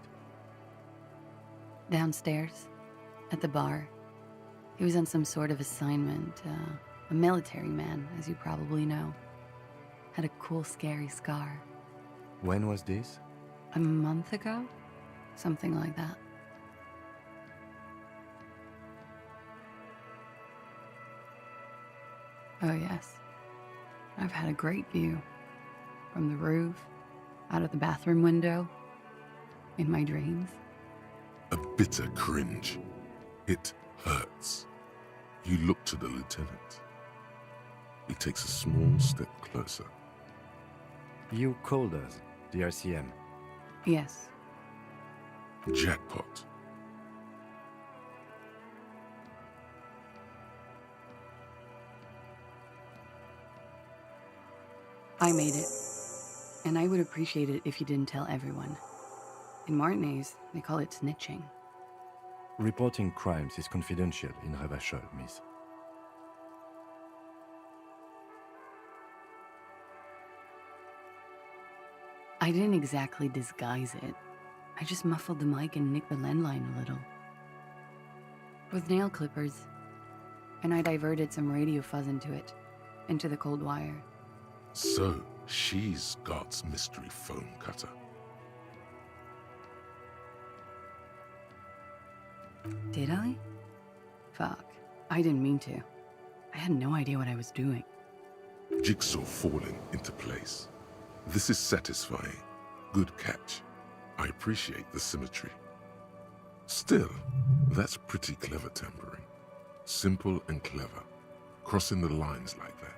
N: Downstairs, at the bar. He was on some sort of assignment, a military man, as you probably know. Had a cool, scary scar.
C: When was this?
N: A month ago? Something like that. Oh yes, I've had a great view. From the roof, out of the bathroom window, in my dreams.
B: A bitter cringe. It hurts. You look to the lieutenant. He takes a small step closer.
C: You called us, the RCM.
N: Yes.
B: Jackpot.
N: I made it. And I would appreciate it if you didn't tell everyone. In Martinez, they call it snitching.
C: Reporting crimes is confidential in Revachol, miss.
N: I didn't exactly disguise it. I just muffled the mic and nicked the landline a little. With nail clippers. And I diverted some radio fuzz into it. Into the cold wire.
B: So, she's God's mystery foam cutter.
N: Did I? Fuck. I didn't mean to. I had no idea what I was doing.
B: Jigsaw falling into place. This is satisfying. Good catch. I appreciate the symmetry. Still, that's pretty clever tampering. Simple and clever. Crossing the lines like that.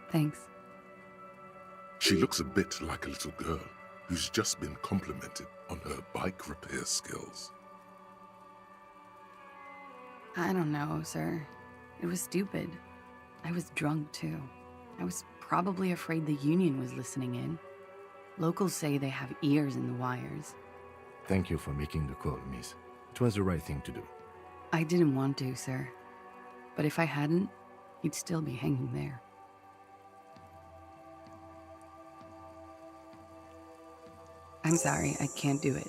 N: Thanks.
B: She looks a bit like a little girl who's just been complimented on her bike repair skills.
N: I don't know, sir. It was stupid. I was drunk, too. I was probably afraid the union was listening in. Locals say they have ears in the wires.
C: Thank you for making the call, miss. It was the right thing to do.
N: I didn't want to, sir. But if I hadn't, he'd still be hanging there. I'm sorry, I can't do it.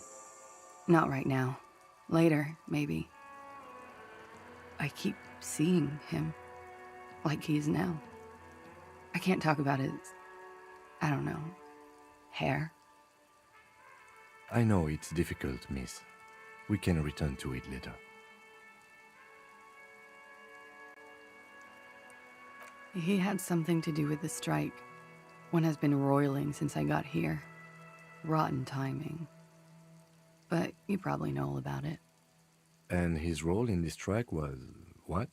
N: Not right now. Later, maybe. I keep seeing him. Like he is now. I can't talk about his... I don't know... hair.
C: I know it's difficult, miss. We can return to it later.
N: He had something to do with the strike. One has been roiling since I got here. Rotten timing. But you probably know all about it.
C: And his role in this strike was... what?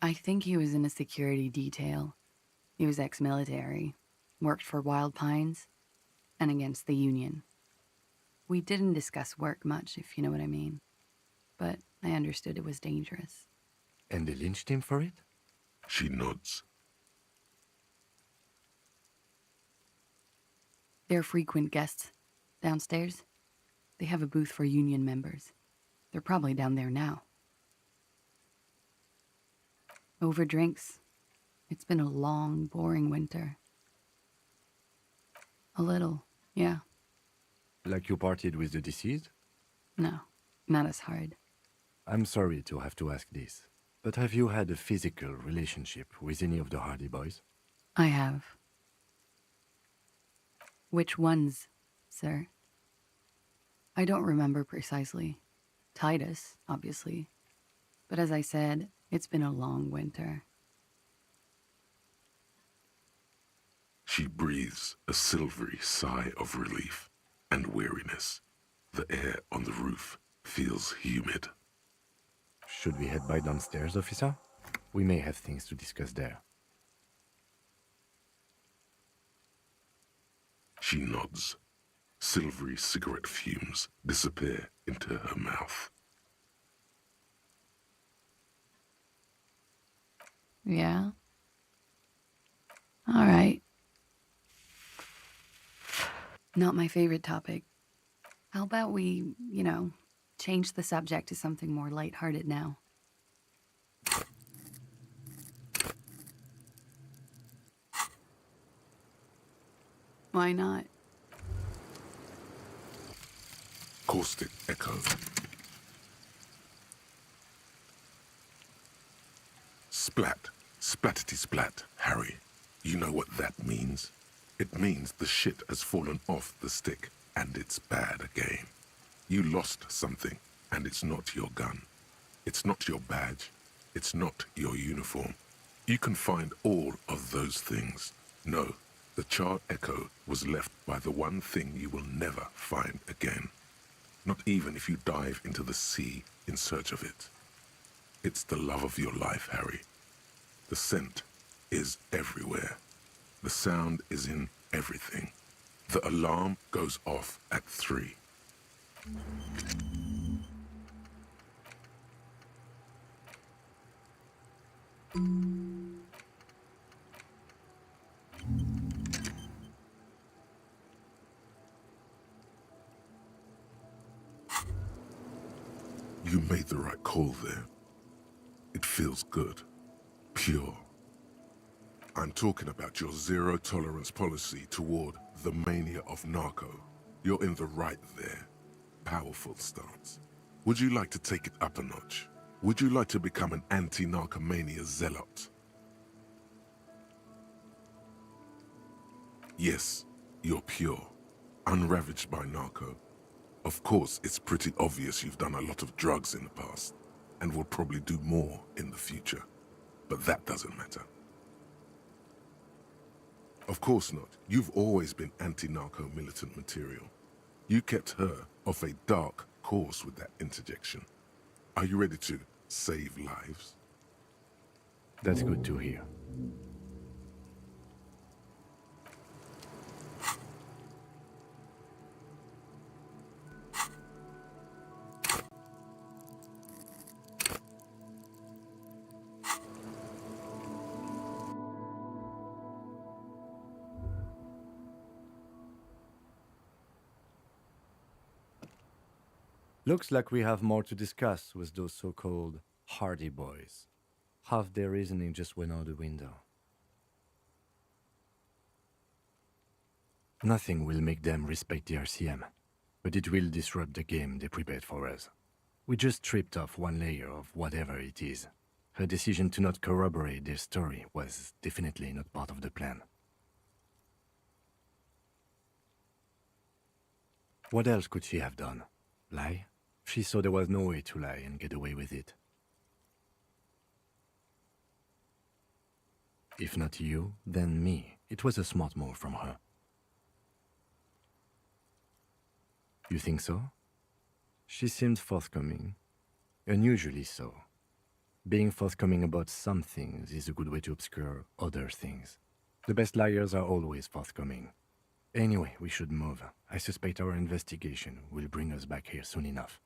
N: I think he was in a security detail. He was ex-military, worked for Wild Pines, and against the Union. We didn't discuss work much, if you know what I mean. But I understood it was dangerous.
C: And they lynched him for it?
B: She nods.
N: They're frequent guests. Downstairs, they have a booth for Union members. They're probably down there now. Over drinks. It's been a long, boring winter. A little, yeah.
C: Like you partied with the deceased?
N: No, not as hard.
C: I'm sorry to have to ask this, but have you had a physical relationship with any of the Hardy Boys?
N: I have. Which ones, sir? I don't remember precisely. Titus, obviously. But as I said, it's been a long winter.
B: She breathes a silvery sigh of relief and weariness. The air on the roof feels humid.
C: Should we head by downstairs, officer? We may have things to discuss there.
B: She nods. Silvery cigarette fumes disappear into her mouth.
N: Yeah? All right. Not my favorite topic. How about we, change the subject to something more lighthearted now? Why not?
B: Caustic echo. Splat. Splatity splat, Harry. You know what that means? It means the shit has fallen off the stick, and it's bad again. You lost something, and it's not your gun. It's not your badge. It's not your uniform. You can find all of those things. No, the charred echo was left by the one thing you will never find again. Not even if you dive into the sea in search of it. It's the love of your life, Harry. The scent is everywhere. The sound is in everything. The alarm goes off at 3. You made the right call there. It feels good. Pure. I'm talking about your zero-tolerance policy toward the mania of narco. You're in the right there. Powerful stance. Would you like to take it up a notch? Would you like to become an anti-narcomania zealot? Yes, you're pure. Unravaged by narco. Of course, it's pretty obvious you've done a lot of drugs in the past, and will probably do more in the future. But that doesn't matter. Of course not. You've always been anti-narco militant material. You kept her off a dark course with that interjection. Are you ready to save lives?
C: That's good to hear. Looks like we have more to discuss with those so-called Hardy Boys. Half their reasoning just went out the window. Nothing will make them respect the RCM. But it will disrupt the game they prepared for us. We just stripped off one layer of whatever it is. Her decision to not corroborate their story was definitely not part of the plan. What else could she have done? Lie? She saw there was no way to lie and get away with it. If not you, then me. It was a smart move from her. You think so? She seemed forthcoming. Unusually so. Being forthcoming about some things is a good way to obscure other things. The best liars are always forthcoming. Anyway, we should move. I suspect our investigation will bring us back here soon enough.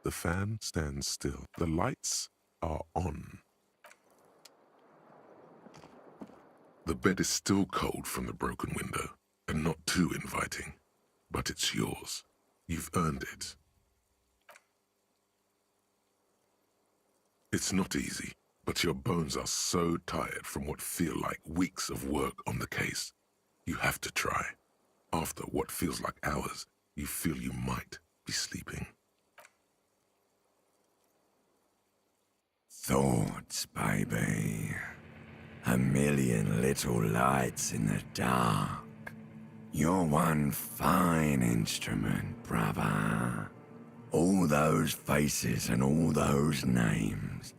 B: The fan stands still. The lights are on. The bed is still cold from the broken window, and not too inviting. But it's yours. You've earned it. It's not easy, but your bones are so tired from what feel like weeks of work on the case. You have to try. After what feels like hours, you feel you might be sleeping.
O: Thoughts, baby. A million little lights in the dark. You're one fine instrument, brother. All those faces and all those names.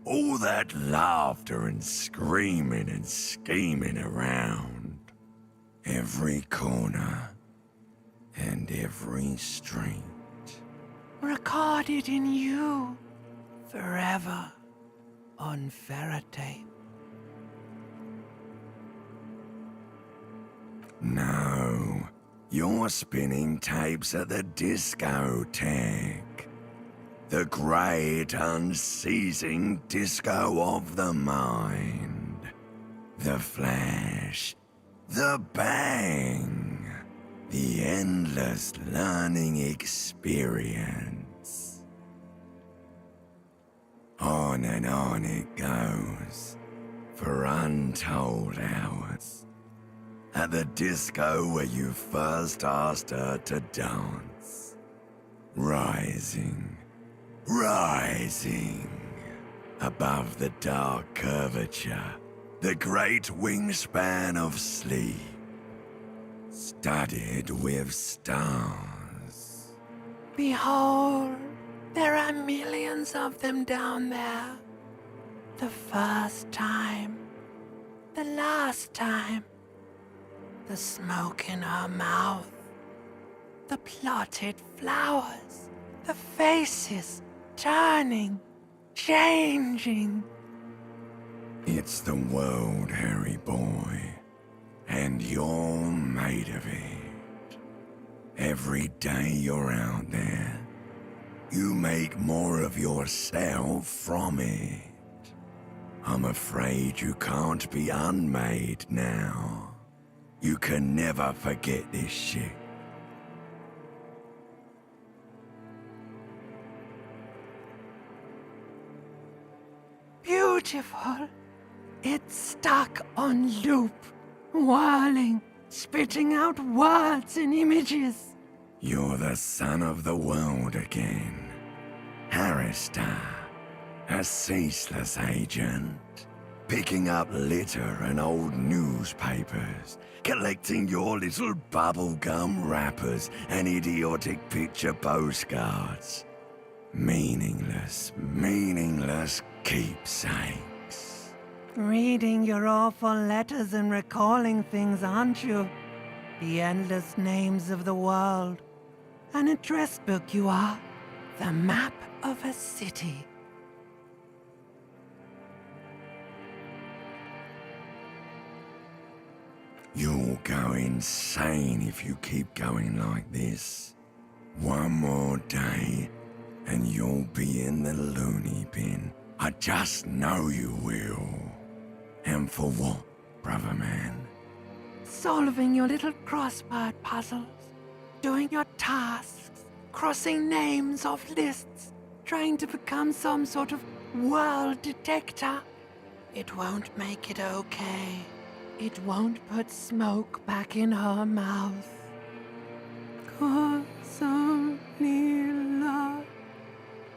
O: All that laughter and screaming and scheming around. Every corner and every street.
P: Recorded in you. Forever. On ferrotape.
O: No, you're spinning tapes at the discotheque. The great unceasing disco of the mind. The flash, the bang, the endless learning experience. On and on it goes, for untold hours. At the disco where you first asked her to dance. Rising, rising, above the dark curvature, the great wingspan of sleep, studded with stars.
P: Behold, there are millions of them down there. The first time, the last time, the smoke in her mouth, the plotted flowers, the faces turning, changing.
O: It's the world, Harry boy, and you're made of it. Every day you're out there, you make more of yourself from it. I'm afraid you can't be unmade now. You can never forget this shit.
P: Beautiful. It's stuck on loop, whirling, spitting out words and images.
O: You're the son of the world again. Harrister, a ceaseless agent. Picking up litter and old newspapers. Collecting your little bubblegum wrappers and idiotic picture postcards. Meaningless, meaningless keepsakes.
P: Reading your awful letters and recalling things, aren't you? The endless names of the world. An address book you are. The map of a city.
O: You'll go insane if you keep going like this. One more day, and you'll be in the loony bin. I just know you will. And for what, brother man?
P: Solving your little crossword puzzles. Doing your tasks. Crossing names off lists. Trying to become some sort of world detector. It won't make it okay. It won't put smoke back in her mouth. 'Cause only love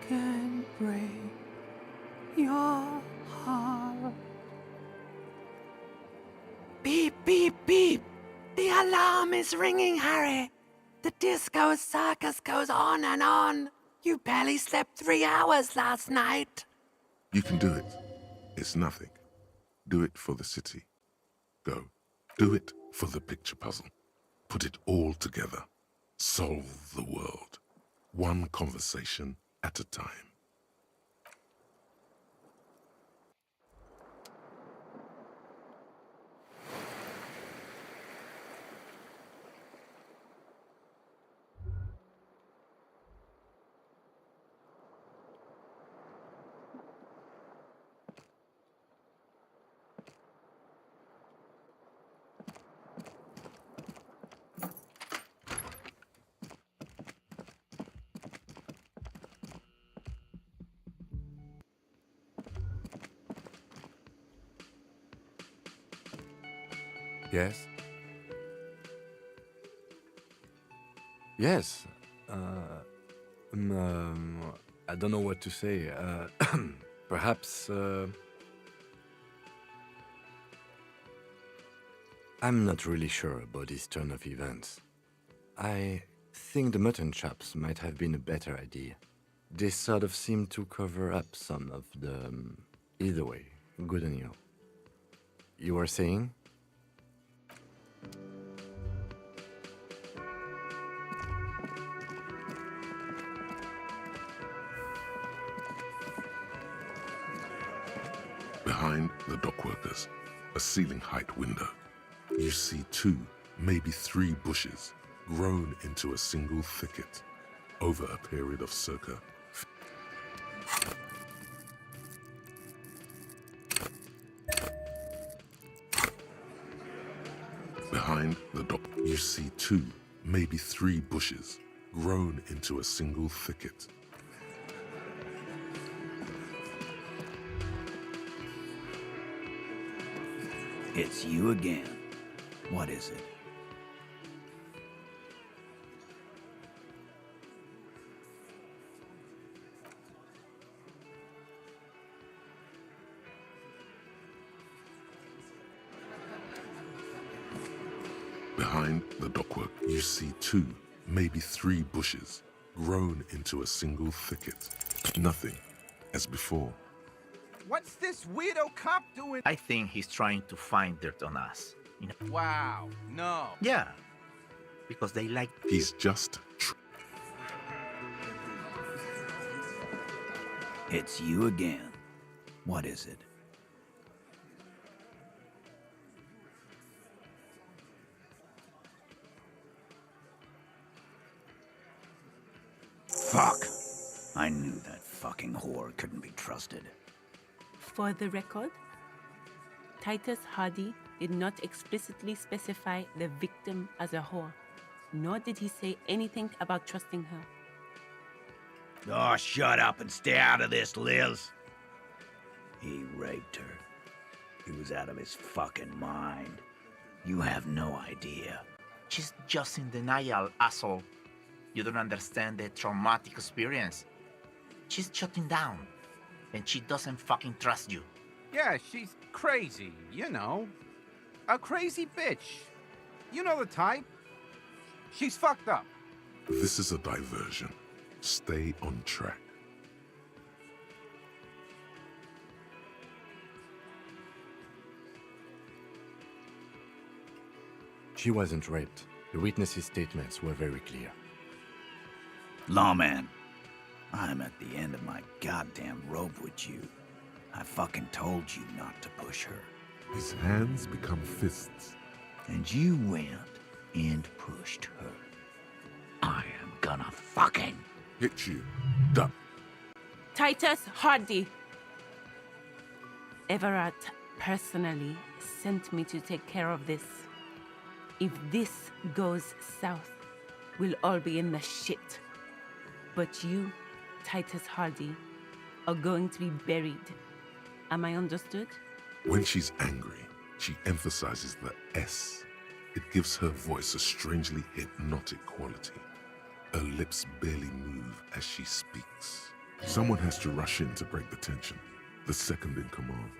P: can break your heart. Beep, beep, beep! The alarm is ringing, Harry! The disco circus goes on and on! You barely slept 3 hours last night!
B: You can do it. It's nothing. Do it for the city. Go. Do it for the picture puzzle. Put it all together. Solve the world. One conversation at a time.
C: Yes? Yes. I don't know what to say. Perhaps, I'm not really sure about this turn of events. I think the mutton chops might have been a better idea. They sort of seem to cover up some of the... either way, good on you. You were saying?
B: Behind the dockworkers, a ceiling height window, you see 2, maybe 3 bushes grown into a single thicket over a period of circa. Behind the dock, you see 2, maybe 3 bushes grown into a single thicket.
E: It's you again. What is it?
B: Behind the dockwork, you see 2, maybe 3 bushes grown into a single thicket. Nothing as before.
G: What's this weirdo cop doing?
F: I think he's trying to find dirt on us. You know?
G: Wow, no.
F: Yeah, because they like...
B: He's just...
E: It's you again. What is it? Fuck! I knew that fucking whore couldn't be trusted.
J: For the record, Titus Hardy did not explicitly specify the victim as a whore, nor did he say anything about trusting her.
E: Oh, shut up and stay out of this, Liz. He raped her. He was out of his fucking mind. You have no idea.
F: She's just in denial, asshole. You don't understand the traumatic experience. She's shutting down, and she doesn't fucking trust you.
G: Yeah, she's crazy, you know. A crazy bitch. You know the type. She's fucked up.
B: This is a diversion. Stay on track.
C: She wasn't raped. The witnesses' statements were very clear.
E: Lawman, I'm at the end of my goddamn rope with you. I fucking told you not to push her.
B: His hands become fists.
E: And you went and pushed her. I am gonna fucking
B: hit you. Duck.
J: Titus Hardy. Everett personally sent me to take care of this. If this goes south, we'll all be in the shit. But you, Titus Hardy, are going to be buried. Am I understood?
B: When she's angry, she emphasizes the S. It gives her voice a strangely hypnotic quality. Her lips barely move as she speaks. Someone has to rush in to break the tension. The second in command.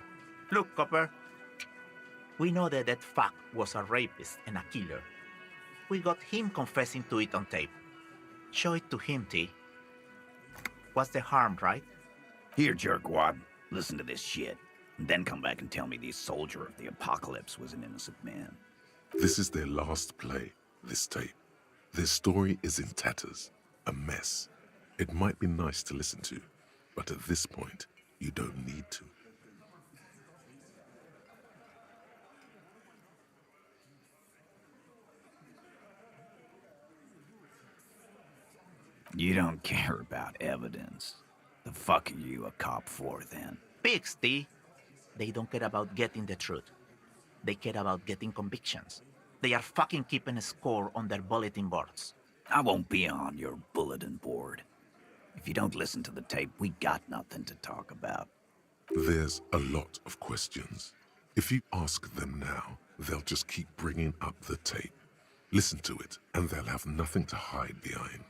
F: Look, Copper. We know that that fuck was a rapist and a killer. We got him confessing to it on tape. Show it to him, T. What's the harm, right?
E: Here, jerkwad. Listen to this shit. And then come back and tell me this soldier of the apocalypse was an innocent man.
B: This is their last play, this tape. Their story is in tatters, a mess. It might be nice to listen to, but at this point, you don't need to.
E: You don't care about evidence. The fuck are you a cop for, then?
F: Pigs, T. They don't care about getting the truth. They care about getting convictions. They are fucking keeping a score on their bulletin boards.
E: I won't be on your bulletin board. If you don't listen to the tape, we got nothing to talk about.
B: There's a lot of questions. If you ask them now, they'll just keep bringing up the tape. Listen to it, and they'll have nothing to hide behind.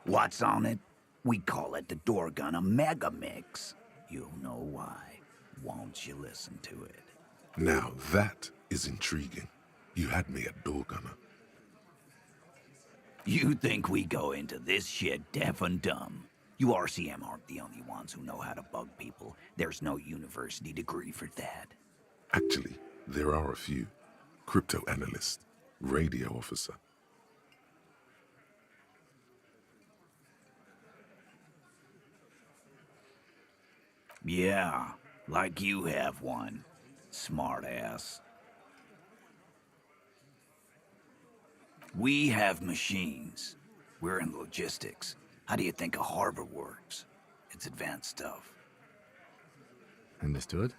E: What's on it? We call it the door gun a mega mix. You'll know why, won't you listen to it?
B: Now that is intriguing. You had me at door gunner.
E: You think we go into this shit deaf and dumb? You RCM aren't the only ones who know how to bug people. There's no university degree for that.
B: Actually, there are a few. Crypto analyst, radio officer.
E: Yeah, like you have one. Smart ass. We have machines. We're in logistics. How do you think a harbor works? It's advanced stuff.
C: Understood?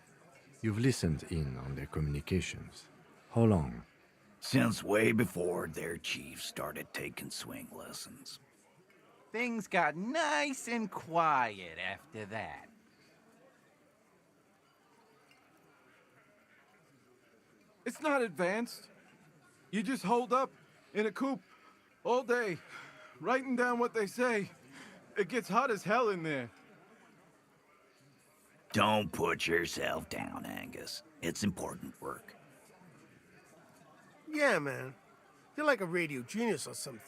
C: You've listened in on their communications. How long?
E: Since way before their chief started taking swing lessons.
G: Things got nice and quiet after that.
K: It's not advanced. You just hold up in a coop all day, writing down what they say. It gets hot as hell in there.
E: Don't put yourself down, Angus. It's important work.
I: Yeah, man. You're like a radio genius or something.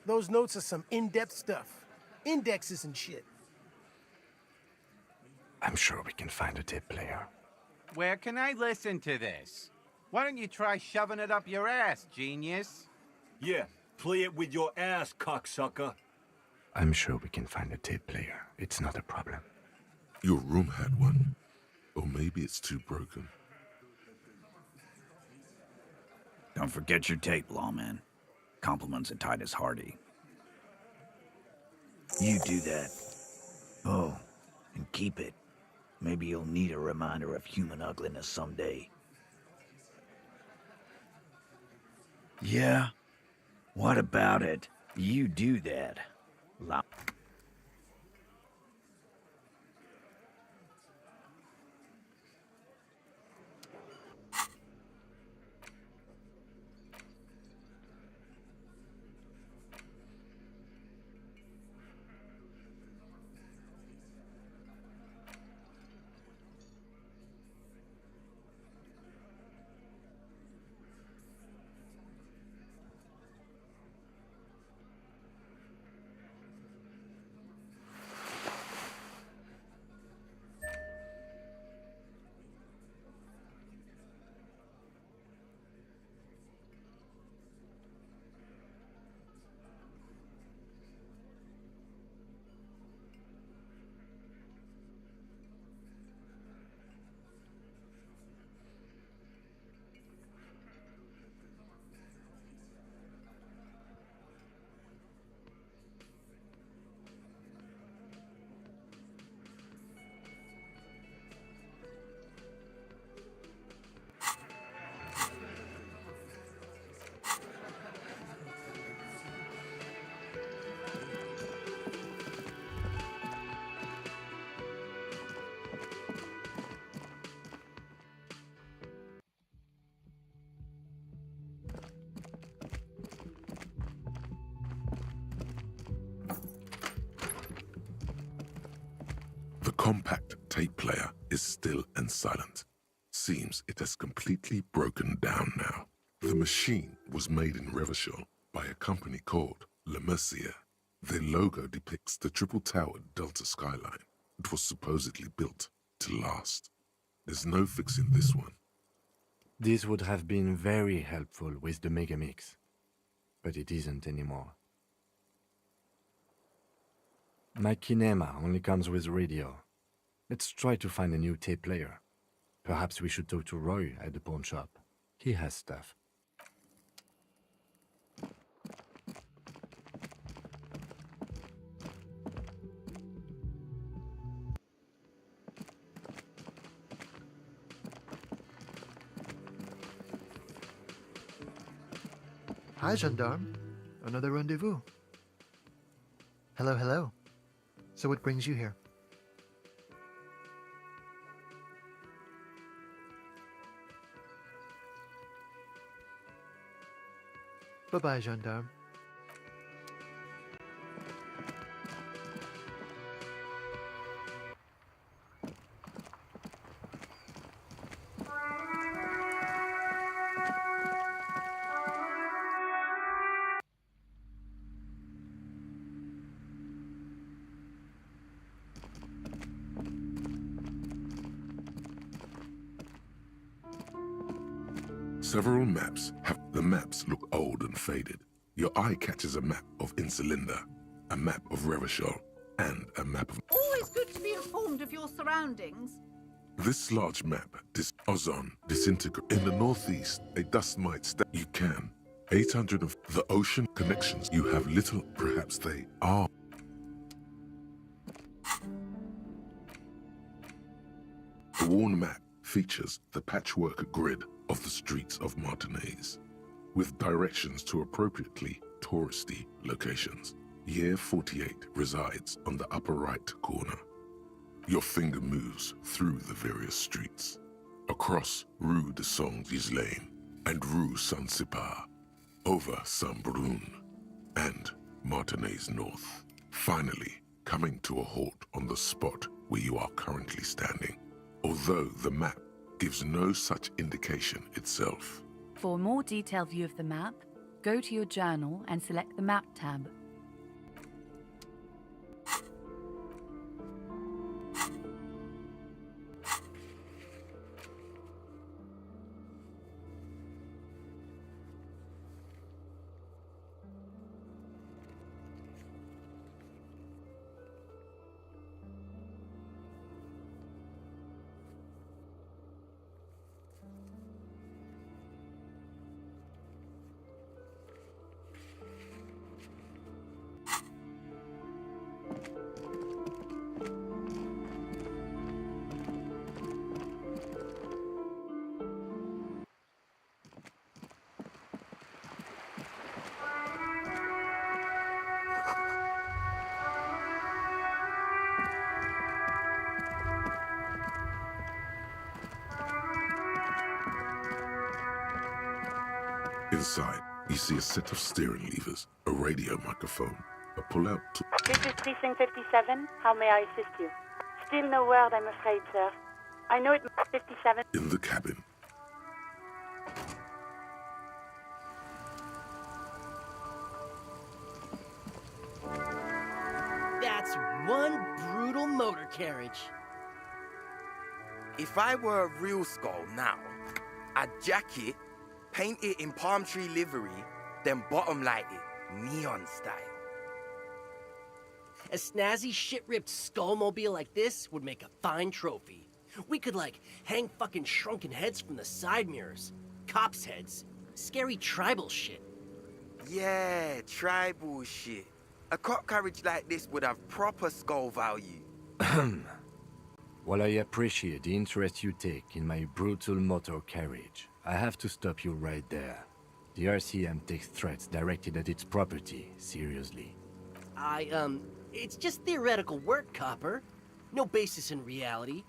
I: Those notes are some in-depth stuff. Indexes and shit.
C: I'm sure we can find a tape player.
G: Where can I listen to this? Why don't you try shoving it up your ass, genius?
H: Yeah, play it with your ass, cocksucker.
C: I'm sure we can find a tape player. It's not a problem.
B: Your room had one. Or maybe it's too broken.
E: Don't forget your tape, lawman. Compliments of Titus Hardy. You do that. Oh, and keep it. Maybe you'll need a reminder of human ugliness someday. Yeah? What about it? You do that.
B: compact tape player is still and silent. Seems it has completely broken down now. The machine was made in Revachol by a company called Le Mercier. Their logo depicts the triple-towered Delta skyline. It was supposedly built to last. There's no fixing this one.
C: This would have been very helpful with the Megamix, but it isn't anymore. My Kinema only comes with radio. Let's try to find a new tape player. Perhaps we should talk to Roy at the pawn shop. He has stuff.
A: Hi, gendarme. Another rendezvous. Hello, hello. So what brings you here? Bye-bye, gendarme.
B: Several maps the maps look old and faded. Your eye catches a map of Insulinda, a map of Revachol, and a map of...
Q: Always good to be informed of your surroundings.
B: This large map, ozone disintegrate. In the northeast, a dust mite you can. 800 of the ocean connections. You have little, perhaps they are. The worn map features the patchwork grid of the streets of Martinez, with directions to appropriately touristy locations. Year 48 resides on the upper right corner. Your finger moves through the various streets, across Rue de Saint-Ghislain and Rue Saint-Sipar, over Saint-Brun and Martinez North, finally coming to a halt on the spot where you are currently standing, although the map gives no such indication itself.
R: For a more detailed view of the map, go to your journal and select the Map tab.
B: Inside, you see a set of steering levers, a radio microphone, a pull-out tool.
S: This is Precinct 57. How may I assist you? Still no word, I'm afraid, sir. I know it's 57.
B: In the cabin.
T: That's one brutal motor carriage.
U: If I were a real skull now, I'd jack it, paint it in palm tree livery, then bottom light it, neon style.
T: A snazzy shit-ripped skullmobile like this would make a fine trophy. We could, like, hang fucking shrunken heads from the side mirrors. Cops' heads. Scary tribal shit.
U: Yeah, tribal shit. A cop carriage like this would have proper skull value.
C: While I appreciate the interest you take in my brutal motor carriage, I have to stop you right there. The RCM takes threats directed at its property seriously.
T: It's just theoretical work, Copper. No basis in reality.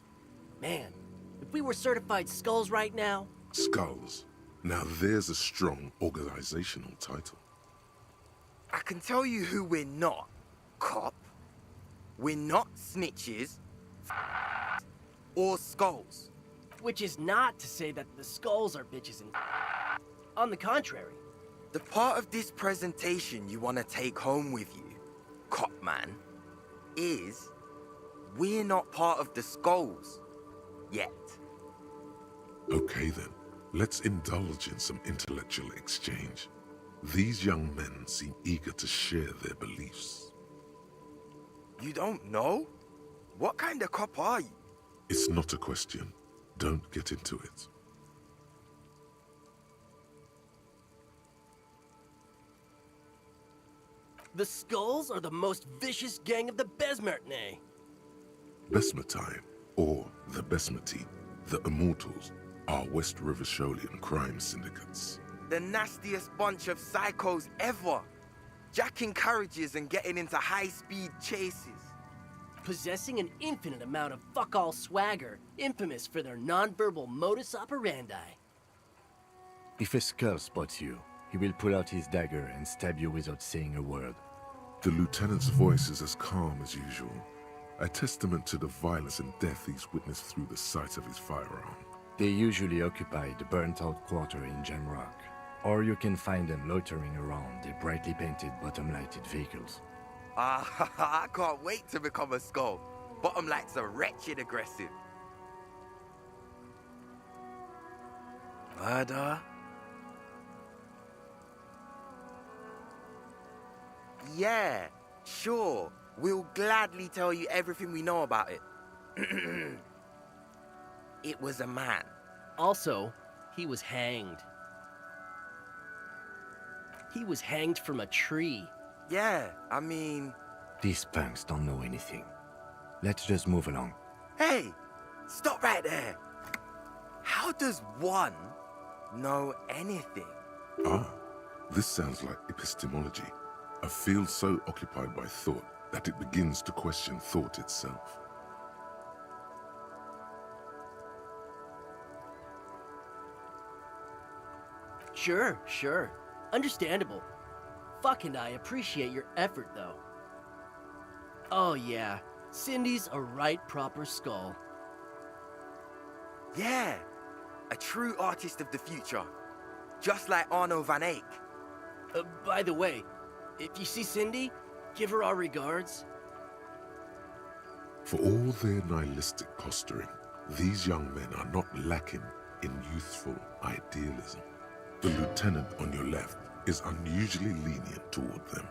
T: Man, if we were certified skulls right now...
B: Skulls. Now there's a strong organizational title.
U: I can tell you who we're not, cop. We're not snitches. or skulls.
T: Which is not to say that the skulls are bitches and on the contrary.
U: The part of this presentation you want to take home with you, cop man, is we're not part of the skulls yet.
B: Okay then, let's indulge in some intellectual exchange. These young men seem eager to share their beliefs.
U: You don't know? What kind of cop are you?
B: It's not a question. Don't get into it.
T: The Skulls are the most vicious gang of the Besmertne.
B: Besmatine, or the Besmati, the Immortals, are West River Sholian crime syndicates.
U: The nastiest bunch of psychos ever. Jacking carriages and getting into high-speed chases.
T: Possessing an infinite amount of fuck-all swagger, infamous for their non-verbal modus operandi.
C: If a skull spots you, he will pull out his dagger and stab you without saying a word.
B: The lieutenant's voice is as calm as usual, a testament to the violence and death he's witnessed through the sight of his firearm.
C: They usually occupy the burnt-out quarter in Jamrock, or you can find them loitering around their brightly painted bottom-lighted vehicles.
U: I can't wait to become a skull. Bottom lights are wretched aggressive. Murder? Yeah, sure. We'll gladly tell you everything we know about it. It was a man.
T: Also, he was hanged. He was hanged from a tree.
U: Yeah, I mean...
C: These punks don't know anything. Let's just move along.
U: Hey! Stop right there! How does one know anything?
B: Ah, this sounds like epistemology, a field so occupied by thought that it begins to question thought itself.
T: Sure. Understandable. Fuck, and I appreciate your effort, though. Oh yeah, Cindy's a right proper skull.
U: Yeah, a true artist of the future. Just like Arno van Eyck.
T: By the way, if you see Cindy, give her our regards.
B: For all their nihilistic posturing, these young men are not lacking in youthful idealism. The lieutenant on your left is unusually lenient toward them.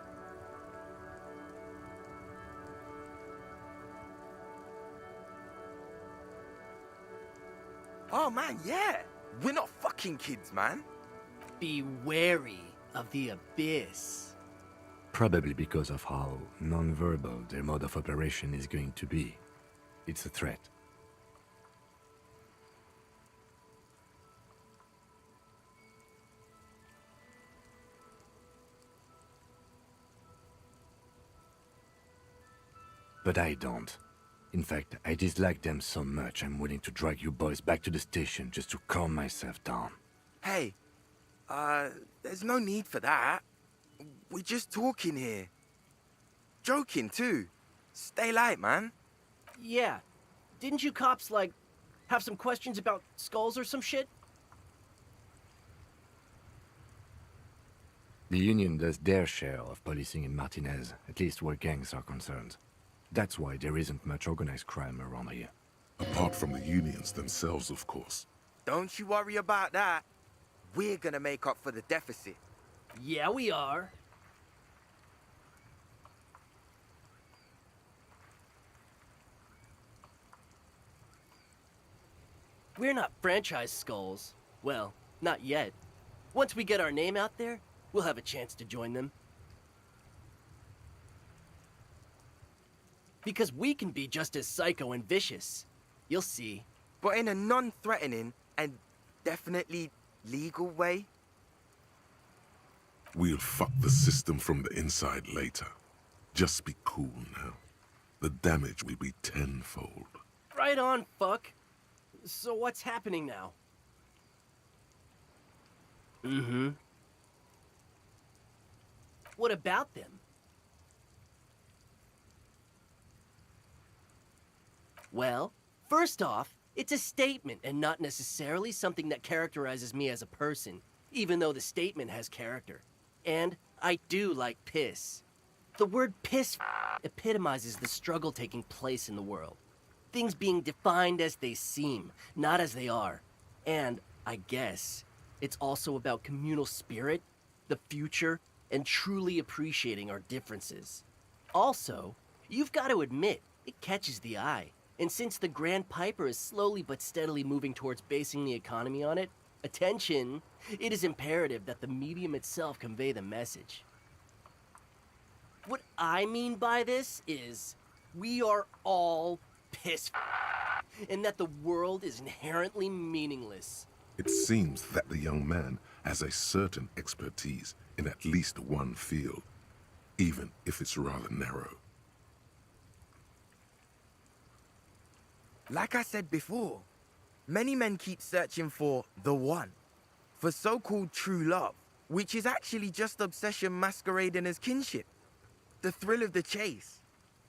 U: Oh man, yeah! We're not fucking kids, man.
T: Be wary of the abyss.
C: Probably because of how non-verbal their mode of operation is going to be. It's a threat. But I don't. In fact, I dislike them so much I'm willing to drag you boys back to the station just to calm myself down.
U: Hey, there's no need for that. We're just talking here. Joking, too. Stay light, man.
T: Yeah. Didn't you cops, like, have some questions about skulls or some shit?
C: The Union does their share of policing in Martinez, at least where gangs are concerned. That's why there isn't much organized crime around here.
B: Apart from the unions themselves, of course.
U: Don't you worry about that. We're gonna make up for the deficit.
T: Yeah, we are. We're not franchise skulls. Well, not yet. Once we get our name out there, we'll have a chance to join them. Because we can be just as psycho and vicious. You'll see.
U: But in a non-threatening and definitely legal way.
B: We'll fuck the system from the inside later. Just be cool now. The damage will be tenfold.
T: Right on, fuck. So what's happening now? Mm-hmm. What about them? Well, first off, it's a statement and not necessarily something that characterizes me as a person, even though the statement has character. And I do like piss. The word piss epitomizes the struggle taking place in the world. Things being defined as they seem, not as they are. And, I guess, it's also about communal spirit, the future, and truly appreciating our differences. Also, you've got to admit, it catches the eye. And since the Grand Piper is slowly but steadily moving towards basing the economy on it, attention, it is imperative that the medium itself convey the message. What I mean by this is, we are all pissed, and that the world is inherently meaningless.
B: It seems that the young man has a certain expertise in at least one field, even if it's rather narrow.
U: Like I said before, many men keep searching for the one, for so-called true love, which is actually just obsession masquerading as kinship. The thrill of the chase,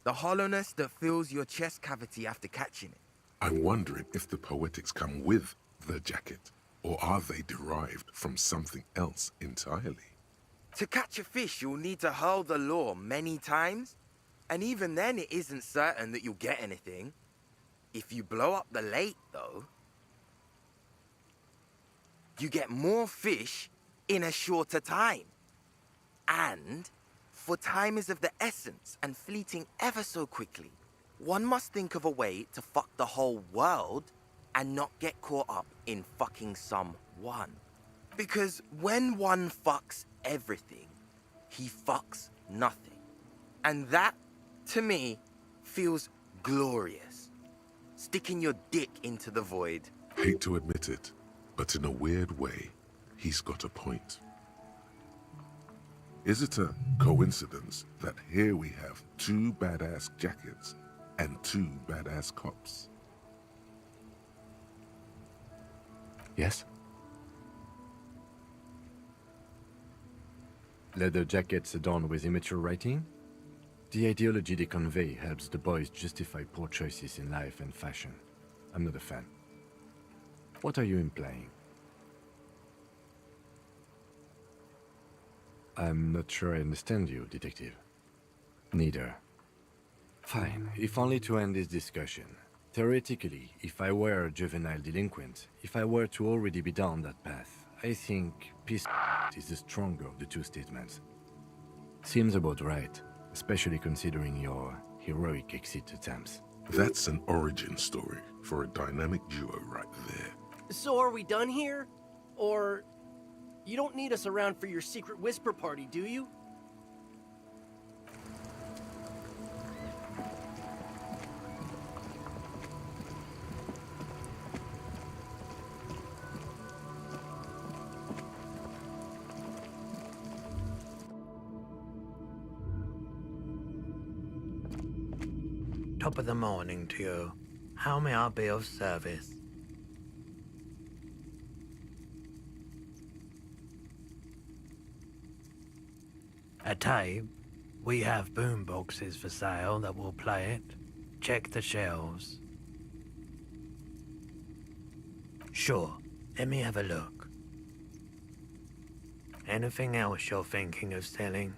U: the hollowness that fills your chest cavity after catching it.
B: I'm wondering if the poetics come with the jacket, or are they derived from something else entirely?
U: To catch a fish, you'll need to hurl the lure many times, and even then it isn't certain that you'll get anything. If you blow up the lake, though, you get more fish in a shorter time. And, for time is of the essence and fleeting ever so quickly, one must think of a way to fuck the whole world and not get caught up in fucking someone. Because when one fucks everything, he fucks nothing. And that, to me, feels glorious. Sticking your dick into the void.
B: Hate to admit it, but in a weird way, he's got a point. Is it a coincidence that here we have 2 badass jackets and 2 badass cops?
C: Yes? Leather jackets adorned with immature writing? The ideology they convey helps the boys justify poor choices in life and fashion. I'm not a fan. What are you implying? I'm not sure I understand you, Detective. Neither. Fine, if only to end this discussion. Theoretically, if I were a juvenile delinquent, if I were to already be down that path, I think peace is the stronger of the two statements. Seems about right, especially considering your heroic exit attempts.
B: That's an origin story for a dynamic duo right there.
T: So are we done here? Or you don't need us around for your secret whisper party, do you?
D: Top of the morning to you. How may I be of service? A tape? We have boom boxes for sale that will play it. Check the shelves. Sure, let me have a look. Anything else you're thinking of selling?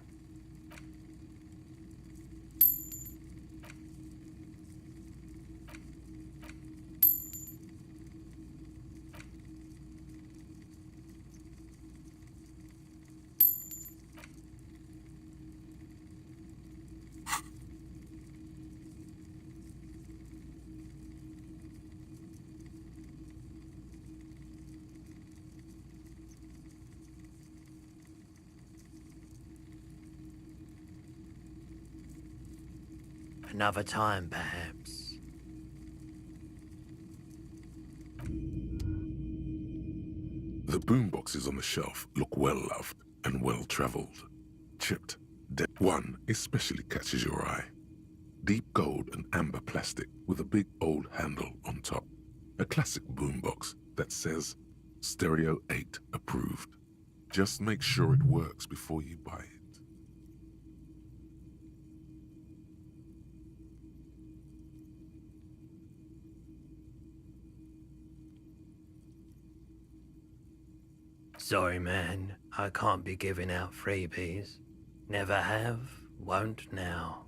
D: Another time, perhaps.
B: The boomboxes on the shelf look well loved and well traveled. Chipped. One especially catches your eye. Deep gold and amber plastic with a big old handle on top. A classic boombox that says Stereo 8 approved. Just make sure it works before you buy it.
D: Sorry, man. I can't be giving out freebies. Never have, won't now.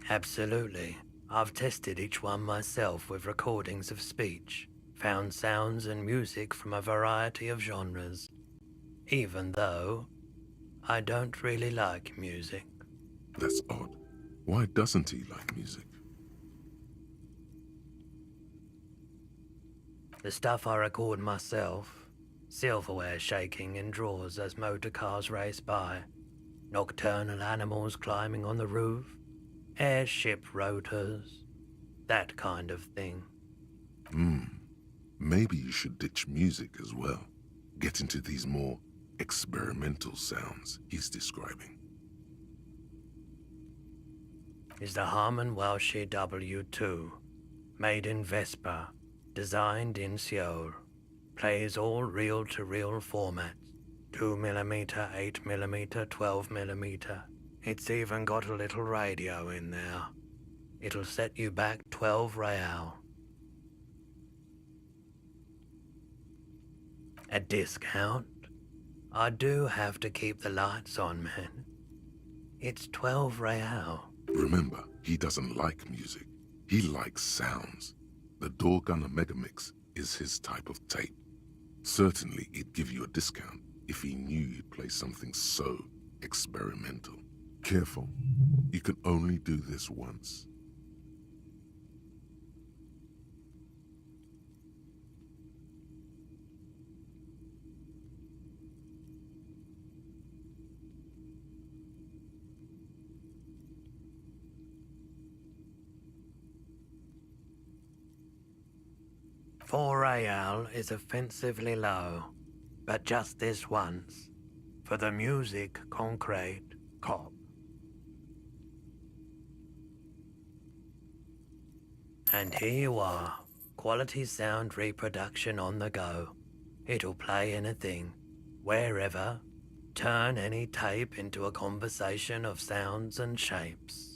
D: Absolutely. I've tested each one myself with recordings of speech, found sounds and music from a variety of genres. Even though I don't really like music.
B: That's odd. Why doesn't he like music?
D: The stuff I record myself, silverware shaking in drawers as motor cars race by, nocturnal animals climbing on the roof, airship rotors, that kind of thing.
B: Maybe you should ditch music as well. Get into these more experimental sounds he's describing.
D: Is the Harman Welsh W2, made in Vespa, designed in Seoul, plays all reel-to-reel formats, 2mm, 8mm, 12mm. It's even got a little radio in there. It'll set you back 12 real. A discount? I do have to keep the lights on, man. It's 12 real.
B: Remember, he doesn't like music. He likes sounds. The Door Gunner Megamix is his type of tape. Certainly, he'd give you a discount if he knew you'd play something so experimental. Careful, you can only do this once.
D: $4 is offensively low, but just this once, for the music concrete cop. And here you are, quality sound reproduction on the go. It'll play anything, wherever, turn any tape into a conversation of sounds and shapes.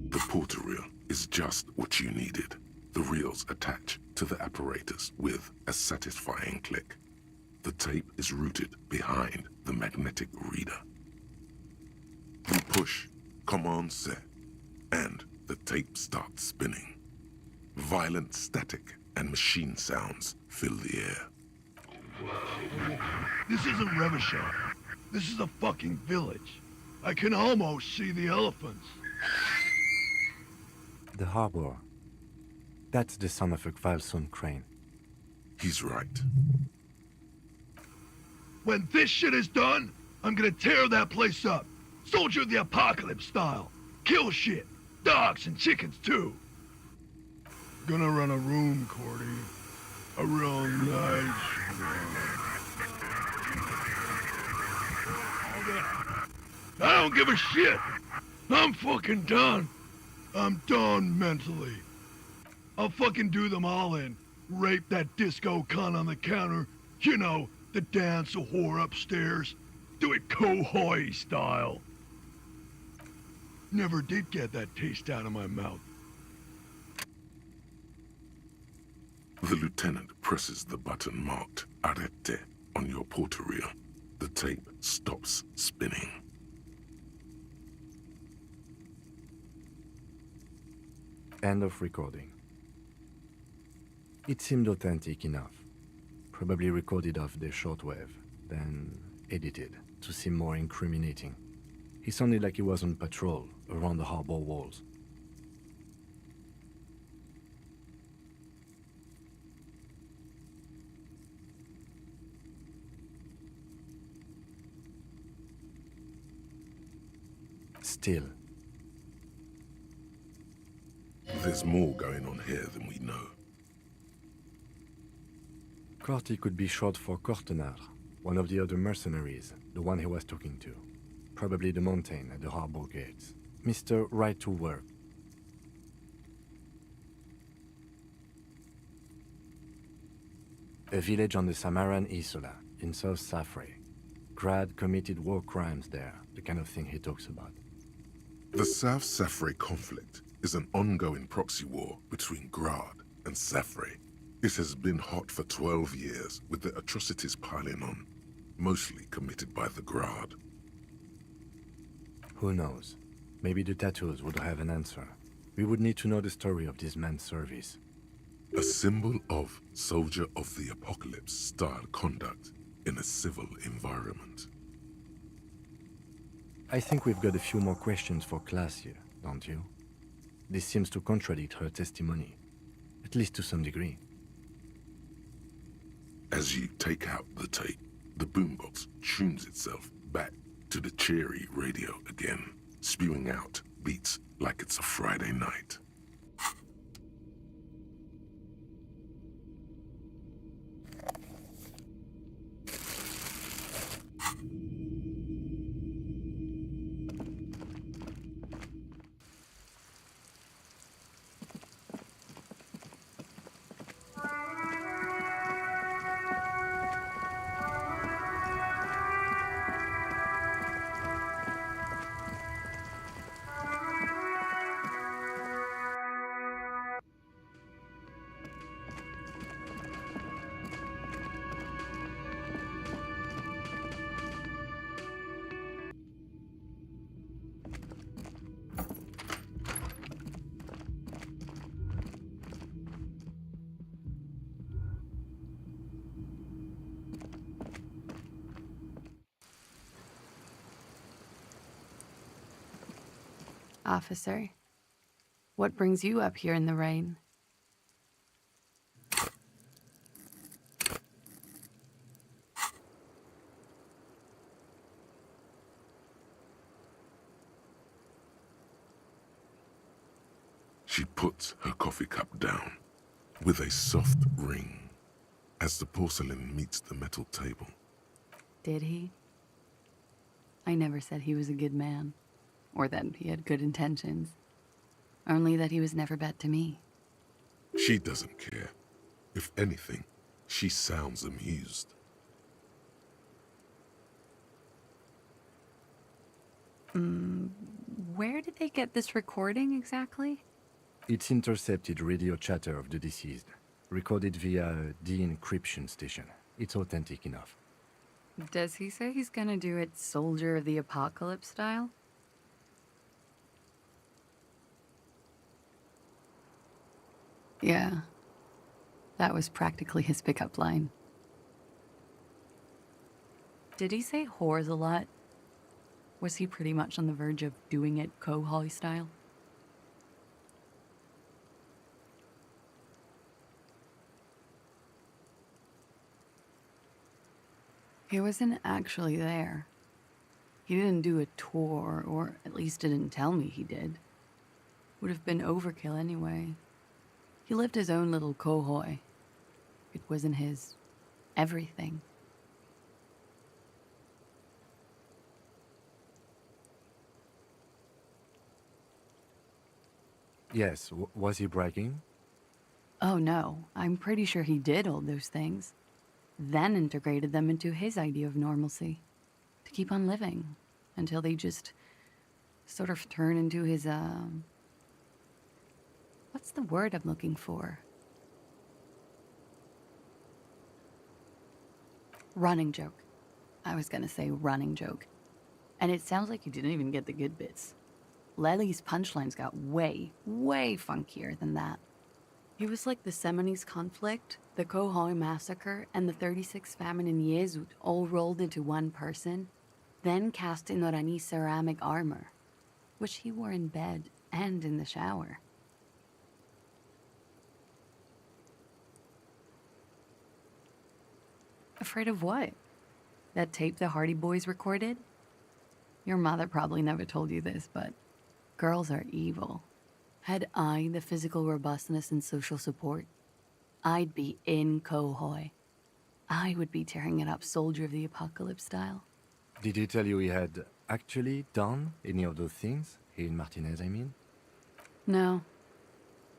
B: The porter reel is just what you needed. The reels attach to the apparatus with a satisfying click. The tape is routed behind the magnetic reader. You push Command Set, and the tape starts spinning. Violent static and machine sounds fill the air.
L: This isn't Revachol. This is a fucking village. I can almost see the elephants.
C: The harbor. That's the son of a Kvalson crane.
B: He's right.
L: When this shit is done, I'm gonna tear that place up. Soldier of the Apocalypse style. Kill shit. Dogs and chickens too. Gonna run a room, Cordy. A real nice one. I don't give a shit. I'm fucking done. I'm done mentally. I'll fucking do them all in. Rape that disco cunt on the counter. You know, the dance a whore upstairs. Do it Kohoi style. Never did get that taste out of my mouth.
B: The lieutenant presses the button marked Arrete on your porter reel. The tape stops spinning.
C: End of recording. It seemed authentic enough. Probably recorded off the shortwave, then edited to seem more incriminating. He sounded like he was on patrol around the harbor walls. Still,
B: There's more going on here than we know.
C: Corty could be short for Cortenard, one of the other mercenaries, the one he was talking to. Probably the mountain at the harbor gates. Mr. Right to Work. A village on the Samaran Isola, in South Safre. Grad committed war crimes there, the kind of thing he talks about.
B: The South Safre conflict is an ongoing proxy war between Grad and Safre. It has been hot for 12 years, with the atrocities piling on, mostly committed by the Grad.
C: Who knows? Maybe the tattoos would have an answer. We would need to know the story of this man's service.
B: A symbol of soldier of the apocalypse style conduct in a civil environment.
C: I think we've got a few more questions for class here, don't you? This seems to contradict her testimony, at least to some degree.
B: As you take out the tape, the boombox tunes itself back to the cheery radio again, spewing out beats like it's a Friday night.
N: Officer, what brings you up here in the rain?
B: She puts her coffee cup down with a soft ring as the porcelain meets the metal table.
N: Did he? I never said he was a good man, or that he had good intentions. Only that he was never bad to me.
B: She doesn't care. If anything, she sounds amused.
N: Where did they get this recording exactly?
C: It's intercepted radio chatter of the deceased, recorded via a de-encryption station. It's authentic enough.
N: Does he say he's gonna do it Soldier of the Apocalypse style? Yeah. That was practically his pickup line. Did he say whores a lot? Was he pretty much on the verge of doing it Kohoi style? He wasn't actually there. He didn't do a tour, or at least didn't tell me he did. Would have been overkill anyway. He lived his own little Kohoi. It wasn't his everything.
C: Yes, was he bragging?
N: Oh no, I'm pretty sure he did all those things. Then integrated them into his idea of normalcy. To keep on living. Until they just sort of turn into his, what's the word I'm looking for? Running joke. I was gonna say running joke. And it sounds like you didn't even get the good bits. Lely's punchlines got way, way funkier than that. He was like the Seminoles conflict, the Kohoi massacre, and the 36 famine in Yezut all rolled into one person, then cast in Orani ceramic armor, which he wore in bed and in the shower. Afraid of what? That tape the Hardy Boys recorded? Your mother probably never told you this, but girls are evil. Had I the physical robustness and social support, I'd be in Kohoi. I would be tearing it up Soldier of the Apocalypse style.
C: Did he tell you he had actually done any of those things? He and Martinez, I mean?
N: No.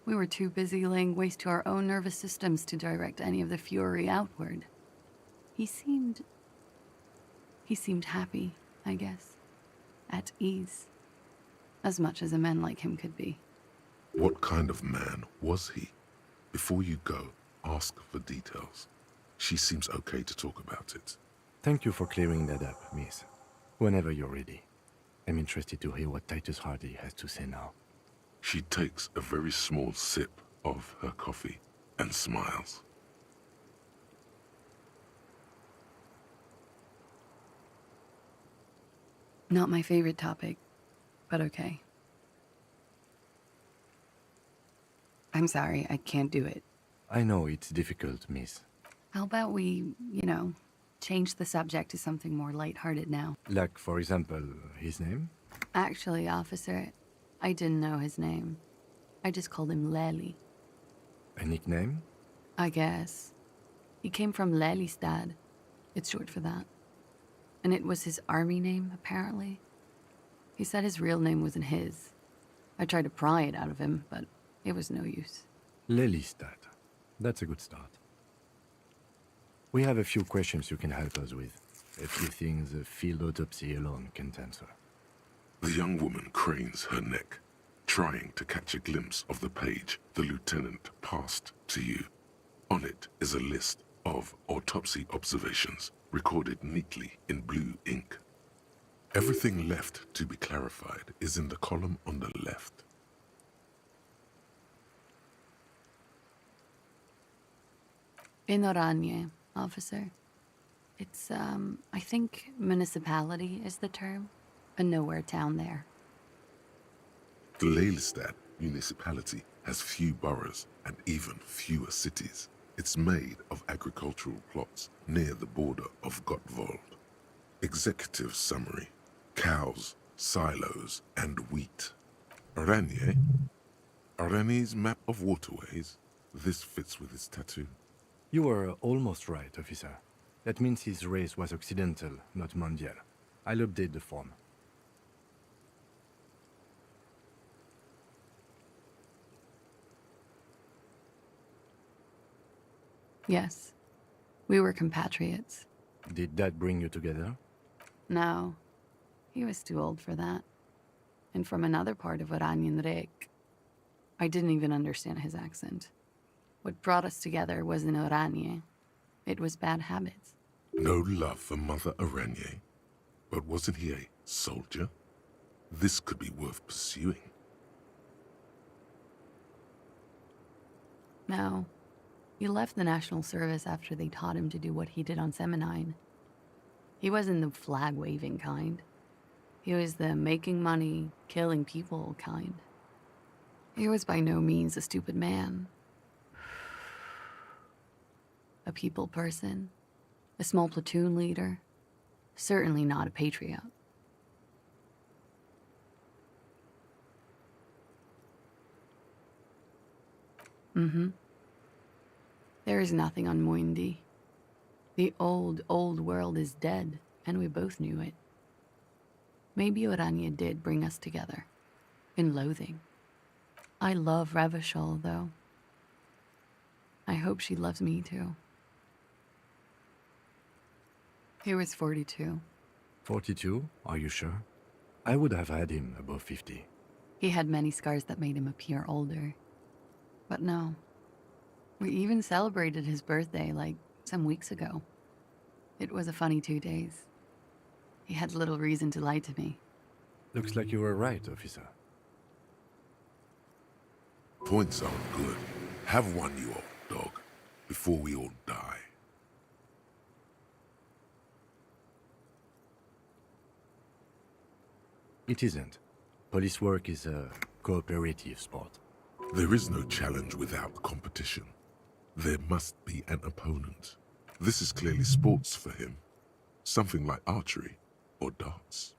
N: We were too busy laying waste to our own nervous systems to direct any of the fury outward. He seemed happy, I guess. At ease. As much as a man like him could be.
B: What kind of man was he? Before you go, ask for details. She seems okay to talk about it.
C: Thank you for clearing that up, miss. Whenever you're ready. I'm interested to hear what Titus Hardy has to say now.
B: She takes a very small sip of her coffee and smiles.
N: Not my favorite topic, but okay. I'm sorry, I can't do it.
C: I know it's difficult, miss.
N: How about we, change the subject to something more lighthearted now?
C: Like, for example, his name?
N: Actually, officer, I didn't know his name. I just called him Lely.
C: A nickname?
N: I guess. He came from Lelystad. It's short for that. And it was his army name, apparently. He said his real name wasn't his. I tried to pry it out of him, but it was no use.
C: Lelystad. That's a good start. We have a few questions you can help us with. A few things a field autopsy alone can't answer.
B: The young woman cranes her neck, trying to catch a glimpse of the page the lieutenant passed to you. On it is a list of autopsy observations, recorded neatly in blue ink. Everything left to be clarified is in the column on the left.
N: In Oranje, officer. It's, I think municipality is the term. A nowhere town there.
B: The Lelystad municipality has few boroughs and even fewer cities. It's made of agricultural plots near the border of Gottwald. Executive summary: cows, silos, and wheat. Oranje? Oranje's map of waterways? This fits with his tattoo.
C: You were almost right, officer. That means his race was occidental, not mondial. I'll update the form.
N: Yes. We were compatriots.
C: Did that bring you together?
N: No. He was too old for that. And from another part of Oranjenrek. I didn't even understand his accent. What brought us together wasn't Oranje. It was bad habits.
B: No love for Mother Oranje. But wasn't he a soldier? This could be worth pursuing.
N: No. He left the National Service after they taught him to do what he did on Seminine. He wasn't the flag-waving kind. He was the making money, killing people kind. He was by no means a stupid man. A people person. A small platoon leader. Certainly not a patriot. Mm-hmm. There is nothing on Muindi. The old world is dead, and we both knew it. Maybe Oranje did bring us together. In loathing. I love Revachol, though. I hope she loves me, too. He was 42.
C: 42? Are you sure? I would have had him above 50.
N: He had many scars that made him appear older. But no. We even celebrated his birthday, like, some weeks ago. It was a funny 2 days. He had little reason to lie to me.
C: Looks like you were right, officer.
B: Points aren't good. Have one, you old dog, before we all die.
C: It isn't. Police work is a cooperative sport.
B: There is no challenge without competition. There must be an opponent. This is clearly sports for him. Something like archery or darts.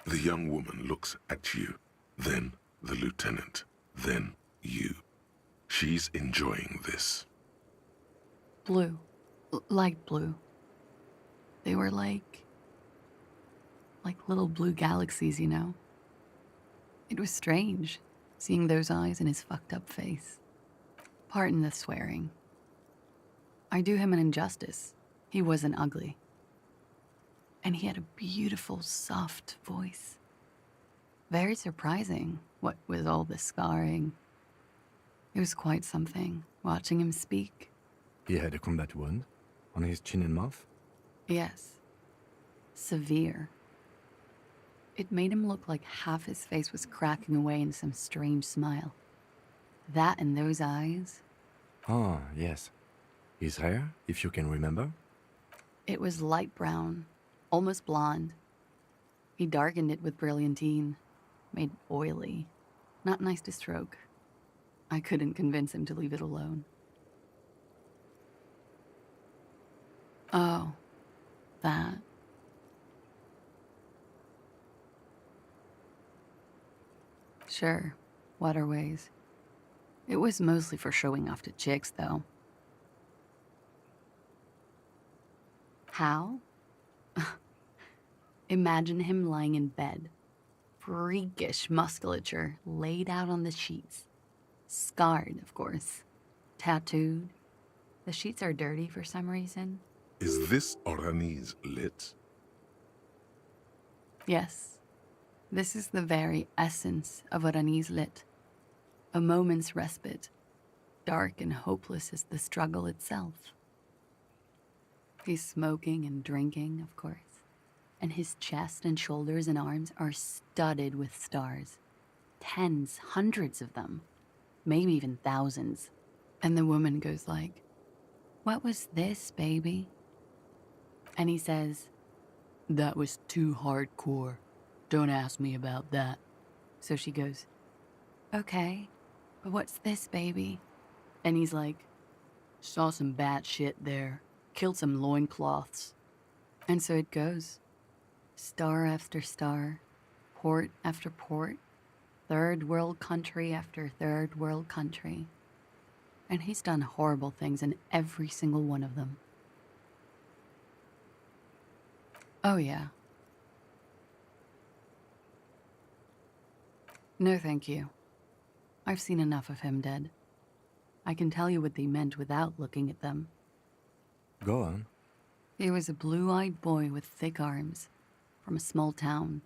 B: The young woman looks at you, then the lieutenant, then you. She's enjoying this.
N: Blue. Light blue. They were like little blue galaxies, you know? It was strange, seeing those eyes in his fucked up face. Pardon the swearing. I do him an injustice. He wasn't ugly. And he had a beautiful, soft voice. Very surprising, what with all the scarring. It was quite something, watching him speak.
C: He had a combat wound on his chin and mouth?
N: Yes. Severe. It made him look like half his face was cracking away in some strange smile. That and those eyes.
C: Ah, yes. His hair, if you can remember?
N: It was light brown, almost blonde. He darkened it with brilliantine, made oily. Not nice to stroke. I couldn't convince him to leave it alone. Oh, that. Sure, waterways. It was mostly for showing off to chicks, though. How? Imagine him lying in bed. Freakish musculature laid out on the sheets. Scarred, of course. Tattooed. The sheets are dirty for some reason.
B: Is this Orani's lit?
N: Yes. This is the very essence of Orani's lit. A moment's respite. Dark and hopeless as the struggle itself. He's smoking and drinking, of course. And his chest and shoulders and arms are studded with stars. Tens, hundreds of them. Maybe even thousands. And the woman goes like, "What was this, baby?" And he says, "That was too hardcore. Don't ask me about that." So she goes, "Okay, but what's this, baby?" And he's like, "Saw some bat shit there. Killed some loincloths." And so it goes. Star after star, port after port, third world country after third world country. And he's done horrible things in every single one of them. Oh, yeah. No, thank you. I've seen enough of him dead. I can tell you what they meant without looking at them.
C: Go on.
N: He was a blue-eyed boy with thick arms, from a small town.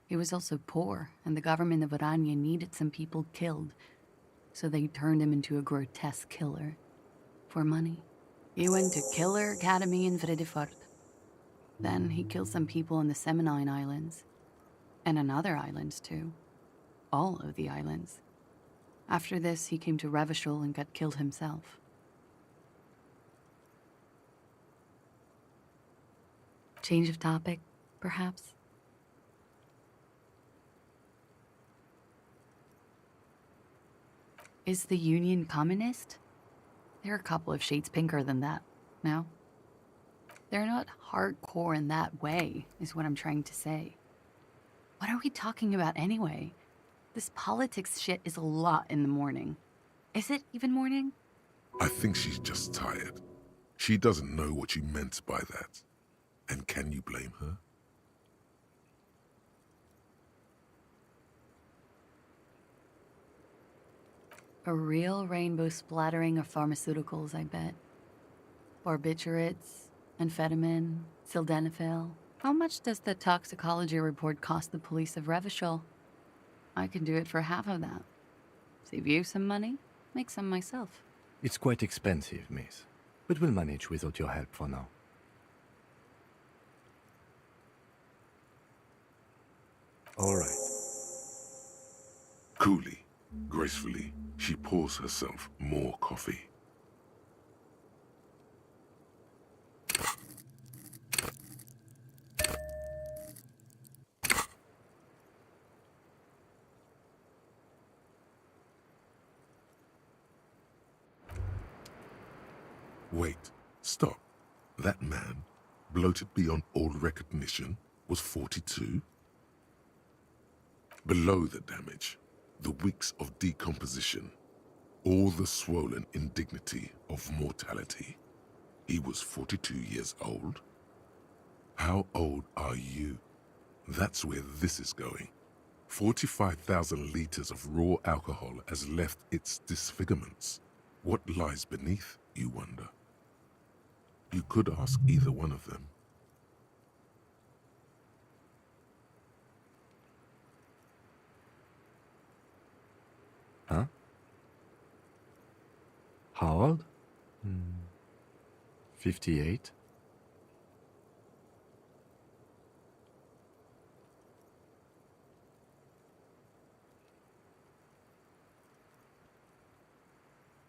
N: He was also poor, and the government of Orania needed some people killed, so they turned him into a grotesque killer. For money. He went to Killer Academy in Vredefort. Then he killed some people in the Seminine Islands. And on other islands, too. All of the islands. After this, he came to Revachol and got killed himself. Change of topic, perhaps? Is the Union communist? They're a couple of shades pinker than that, no? They're not hardcore in that way, is what I'm trying to say. What are we talking about anyway? This politics shit is a lot in the morning. Is it even morning?
B: I think she's just tired. She doesn't know what you meant by that. And can you blame her?
N: A real rainbow splattering of pharmaceuticals, I bet. Barbiturates, amphetamine, sildenafil. How much does the toxicology report cost the police of Revachol? I can do it for half of that. Save you some money, make some myself.
C: It's quite expensive, miss. But we'll manage without your help for now. All right.
B: Coolly, gracefully, she pours herself more coffee. Wait, stop. That man, bloated beyond all recognition, was 42? Below the damage, the weeks of decomposition, all the swollen indignity of mortality. He was 42 years old. How old are you? That's where this is going. 45,000 liters of raw alcohol has left its disfigurements. What lies beneath, you wonder? You could ask either one of them.
C: Huh? How old? 58.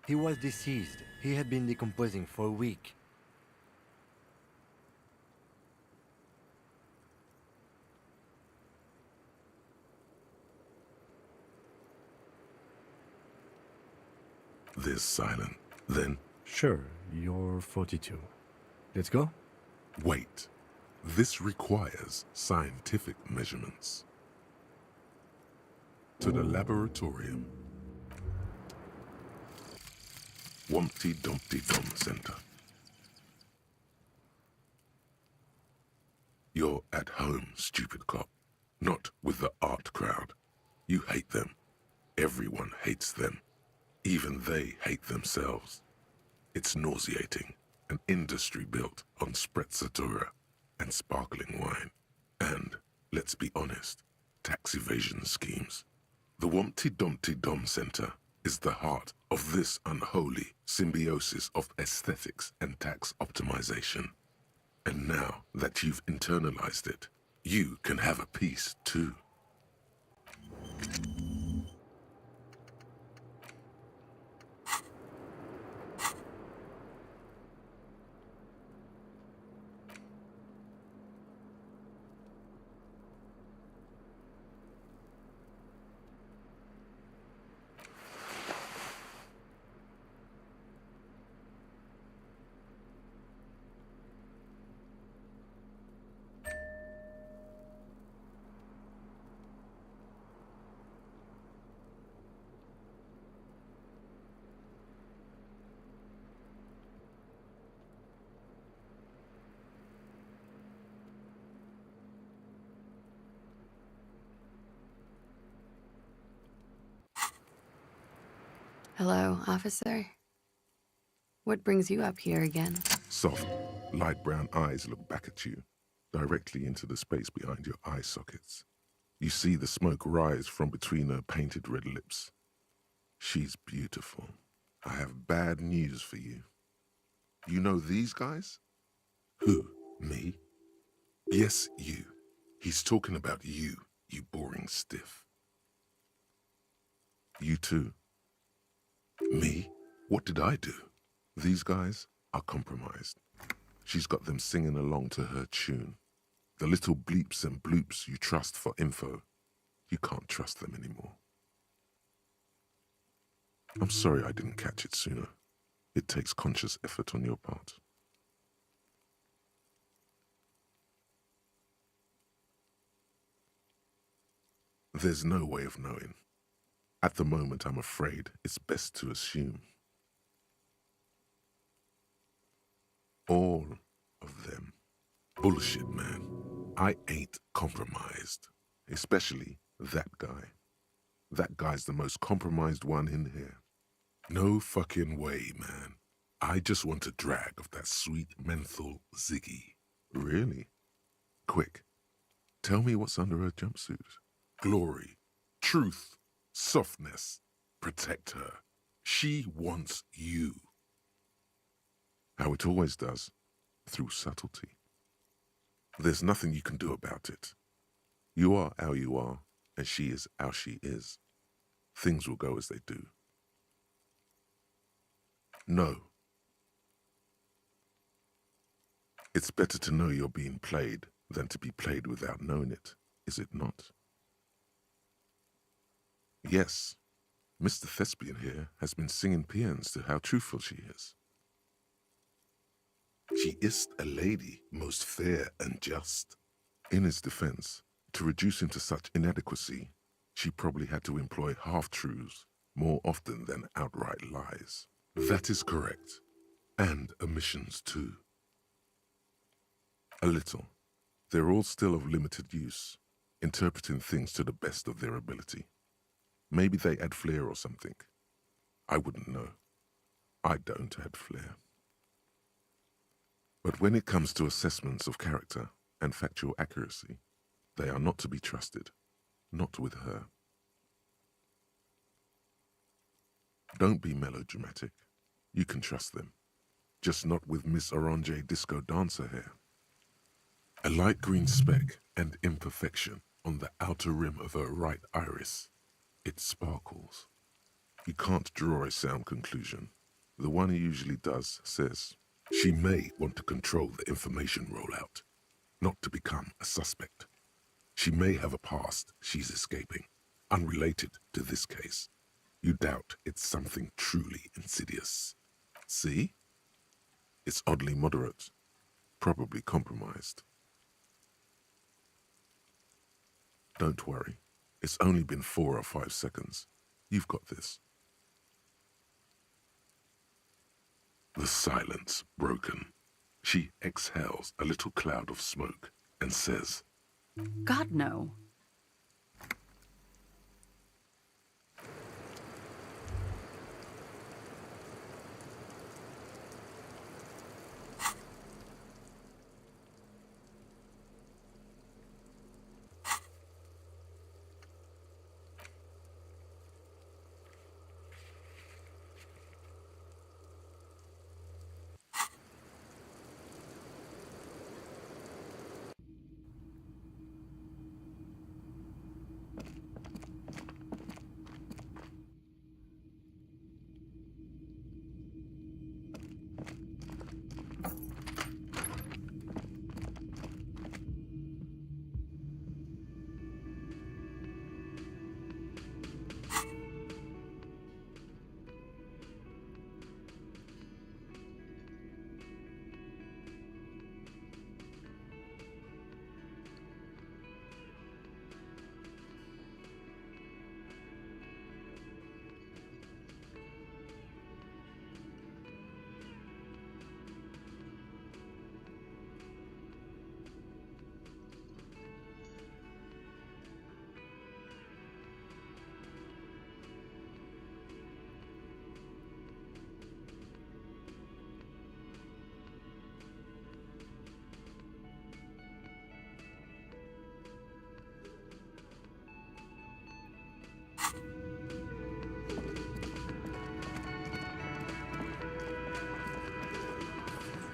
C: He was deceased. He had been decomposing for a week.
B: There's silent. Then...
C: Sure, you're 42. Let's go?
B: Wait. This requires scientific measurements. To the laboratorium. Wumpty Dumpty Dum Center. You're at home, stupid cop. Not with the art crowd. You hate them. Everyone hates them. Even they hate themselves. It's nauseating. An industry built on sprezzatura and sparkling wine. And, let's be honest, tax evasion schemes. The Wumpty Dumpty Dum Center is the heart of this unholy symbiosis of aesthetics and tax optimization. And now that you've internalized it, you can have a piece too.
N: Hello, officer. What brings you up here again?
B: Soft, light brown eyes look back at you, directly into the space behind your eye sockets. You see the smoke rise from between her painted red lips. She's beautiful. I have bad news for you. You know these guys? Who? Me? Yes, you. He's talking about you, you boring stiff. You too. Me? What did I do? These guys are compromised. She's got them singing along to her tune. The little bleeps and bloops you trust for info, you can't trust them anymore. I'm sorry I didn't catch it sooner. It takes conscious effort on your part. There's no way of knowing. At the moment, I'm afraid it's best to assume. All of them. Bullshit, man. I ain't compromised. Especially that guy. That guy's the most compromised one in here. No fucking way, man. I just want a drag of that sweet menthol Ziggy. Really? Quick. Tell me what's under her jumpsuit. Glory. Truth. Softness. Protect her. She wants you. How it always does. Through subtlety. There's nothing you can do about it. You are how you are, and she is how she is. Things will go as they do. No. It's better to know you're being played than to be played without knowing it, is it not? Yes, Mr. Thespian here has been singing paeans to how truthful she is. She is a lady, most fair and just. In his defense, to reduce him to such inadequacy, she probably had to employ half-truths more often than outright lies. That is correct. And omissions too. A little. They're all still of limited use, interpreting things to the best of their ability. Maybe they add flair or something. I wouldn't know. I don't add flair. But when it comes to assessments of character and factual accuracy, they are not to be trusted. Not with her. Don't be melodramatic. You can trust them. Just not with Miss Orange Disco Dancer here. A light green speck and imperfection on the outer rim of her right iris. It sparkles. You can't draw a sound conclusion. The one he usually does says, she may want to control the information rollout, not to become a suspect. She may have a past she's escaping, unrelated to this case. You doubt it's something truly insidious. See? It's oddly moderate, probably compromised. Don't worry. It's only been 4 or 5 seconds. You've got this. The silence broken. She exhales a little cloud of smoke and says,
R: God, no.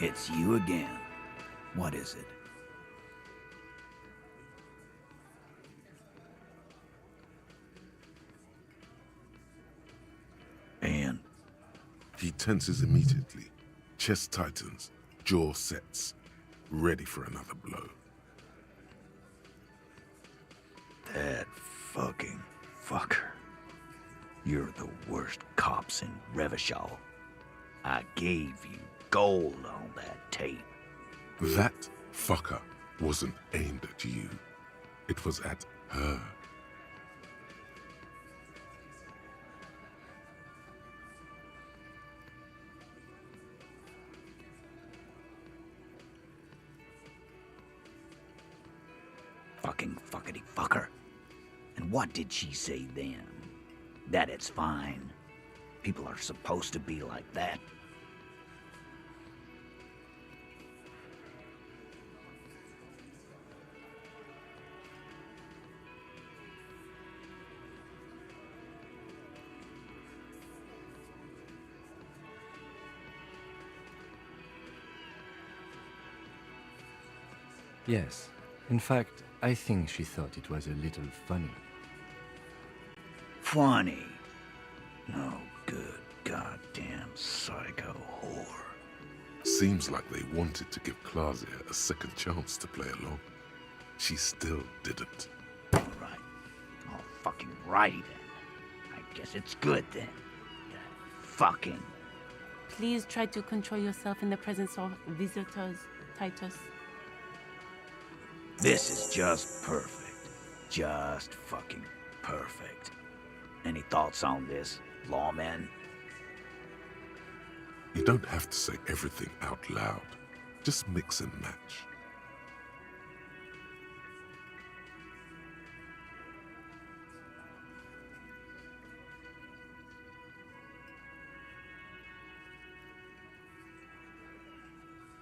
E: It's you again. What is it? And?
B: He tenses immediately. Chest tightens, jaw sets, ready for another blow.
E: That fucking fucker. You're the worst cops in Revachol. I gave you gold on that tape.
B: That fucker wasn't aimed at you. It was at her.
E: Fucking fuckity fucker. And what did she say then? That it's fine. People are supposed to be like that.
C: Yes. In fact, I think she thought it was a little funny.
E: Funny? No good goddamn psycho whore.
B: Seems like they wanted to give Claudia a second chance to play along. She still didn't.
E: Alright. All fucking righty then. I guess it's good then. Fucking.
J: Please try to control yourself in the presence of visitors, Titus.
E: This is just perfect. Just fucking Perfect. Any thoughts on this, lawman?
B: You don't have to say everything out loud. Just mix and match.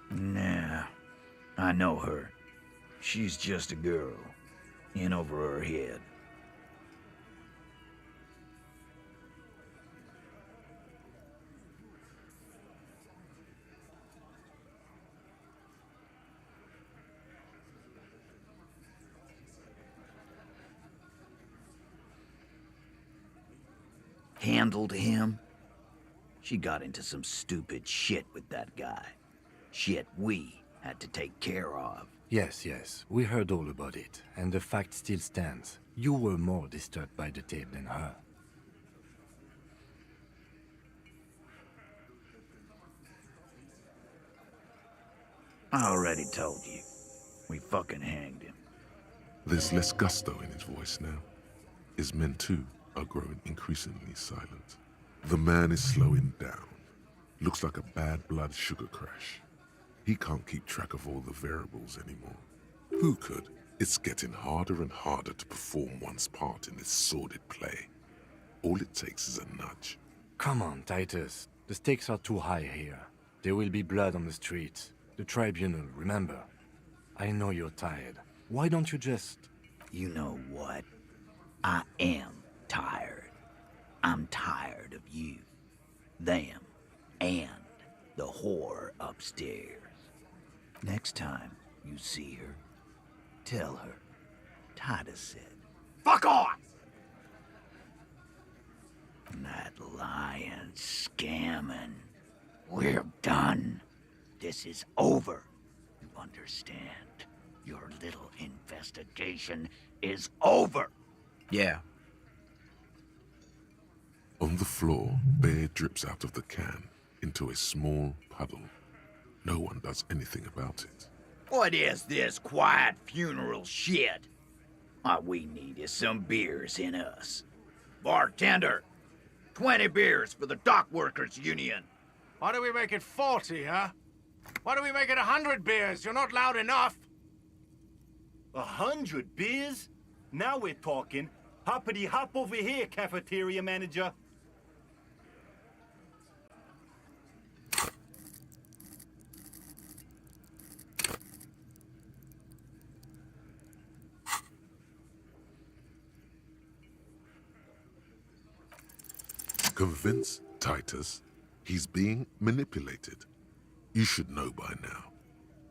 E: Nah, I know her. She's just a girl, in over her head. Handled him? She got into some stupid shit with that guy. Shit we had to take care of.
C: Yes, yes, we heard all about it, and the fact still stands. You were more disturbed by the tape than her.
E: I already told you. We fucking hanged him.
B: There's less gusto in his voice now. His men too are growing increasingly silent. The man is slowing down. Looks like a bad blood sugar crash. He can't keep track of all the variables anymore. Who could? It's getting harder and harder to perform one's part in this sordid play. All it takes is a nudge.
C: Come on, Titus. The stakes are too high here. There will be blood on the streets. The tribunal, remember. I know you're tired. Why don't you just...
E: You know what? I am tired. I'm tired of you, them, and the whore upstairs. Next time you see her, tell her Titus said, "Fuck off!" That lying, scamming. We're done. This is over. You understand? Your little investigation is over.
U: Yeah.
B: On the floor, beer drips out of the can into a small puddle. No one does anything about it.
E: What is this quiet funeral shit? All we need is some beers in us. Bartender, 20 beers for the Dock Workers Union.
I: Why do we make it 40, huh? Why do we make it 100 beers? You're not loud enough.
H: 100 beers? Now we're talking. Hoppity hop over here, cafeteria manager.
B: Convince Titus he's being manipulated. You should know by now.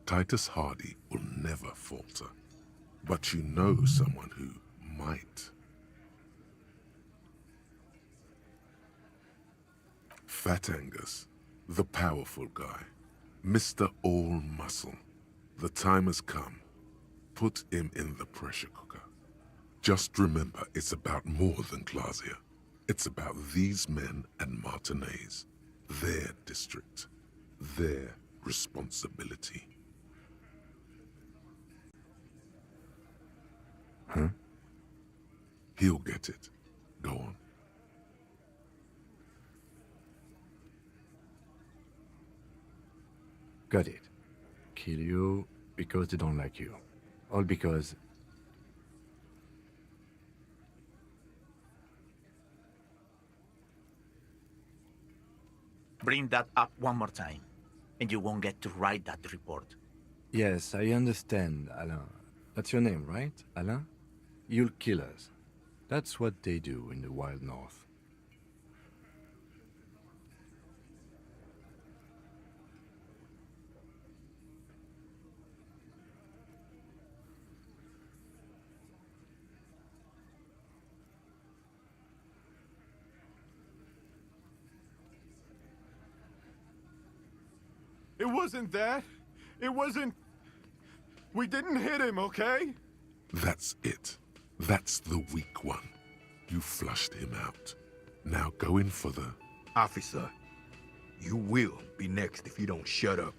B: Titus Hardy will never falter. But you know someone who might. Fat Angus, the powerful guy. Mr. All Muscle. The time has come. Put him in the pressure cooker. Just remember, it's about more than Glazier. It's about these men and Martinez. Their district. Their responsibility. Huh? He'll get it. Go on.
C: Got it. Kill you because they don't like you. All because...
F: Bring that up one more time, and you won't get to write that report.
C: Yes, I understand, Alain. That's your name, right, Alain? You'll kill us. That's what they do in the Wild North.
K: It wasn't that. It wasn't... We didn't hit him, okay?
B: That's it. That's the weak one. You flushed him out. Now go in for the...
L: Officer, you will be next if you don't shut up.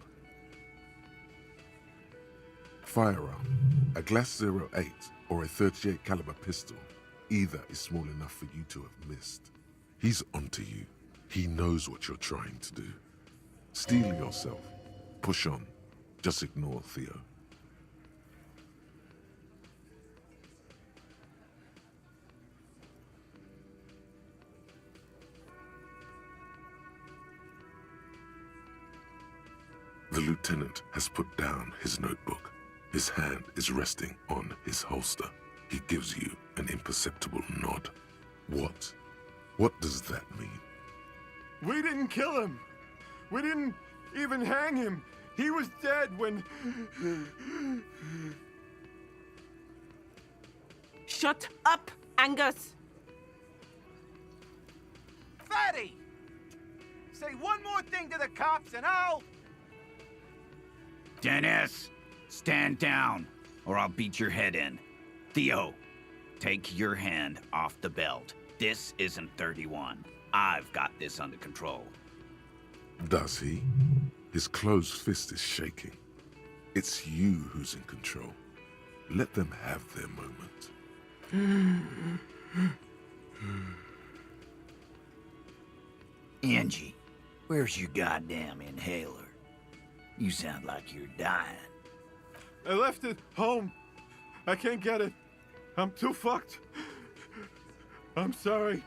B: Firearm. A Glass 08 or a .38 caliber pistol. Either is small enough for you to have missed. He's onto you. He knows what you're trying to do. Steel yourself. Push on. Just ignore Theo. The lieutenant has put down his notebook. His hand is resting on his holster. He gives you an imperceptible nod. What? What does that mean?
K: We didn't kill him. We didn't even hang him. He was dead when...
J: Shut up, Angus!
G: Fatty! Say one more thing to the cops and I'll...
E: Dennis, stand down, or I'll beat your head in. Theo, take your hand off the belt. This isn't 31. I've got this under control.
B: Does he? His closed fist is shaking. It's you who's in control. Let them have their moment.
E: Angie, where's your goddamn inhaler? You sound like you're dying.
K: I left it home. I can't get it. I'm too fucked. I'm sorry.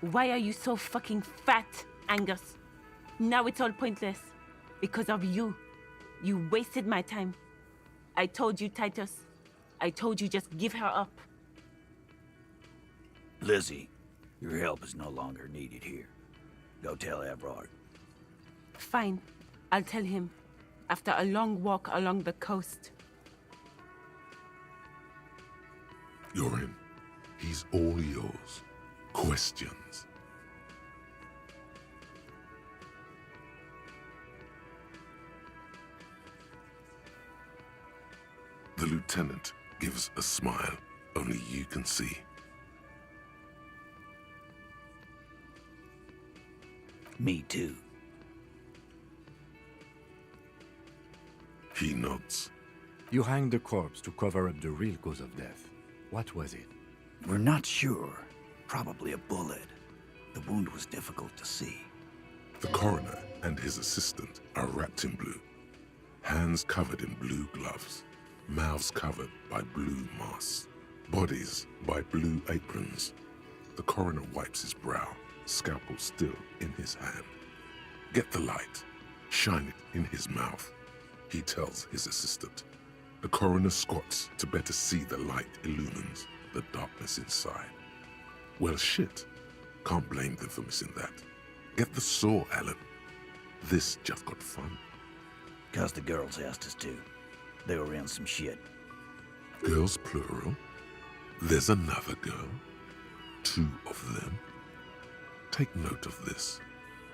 J: Why are you so fucking fat, Angus? Now it's all pointless. Because of you. You wasted my time. I told you, Titus. I told you just give her up.
E: Lizzie, your help is no longer needed here. Go tell Everard.
J: Fine. I'll tell him. After a long walk along the coast.
B: You're in. He's all yours. Questions? The lieutenant gives a smile only you can see.
E: Me too.
B: He nods.
C: You hanged the corpse to cover up the real cause of death. What was it?
E: We're not sure. Probably a bullet. The wound was difficult to see.
B: The coroner and his assistant are wrapped in blue. Hands covered in blue gloves. Mouths covered by blue masks. Bodies by blue aprons. The coroner wipes his brow, scalpel still in his hand. Get the light. Shine it in his mouth. He tells his assistant. The coroner squats to better see the light illumines the darkness inside. Well, shit. Can't blame them for missing that. Get the saw, Alan. This just got fun.
E: 'Cause the girls asked us to. They were in some shit.
B: Girls plural? There's another girl? 2 of them? Take note of this.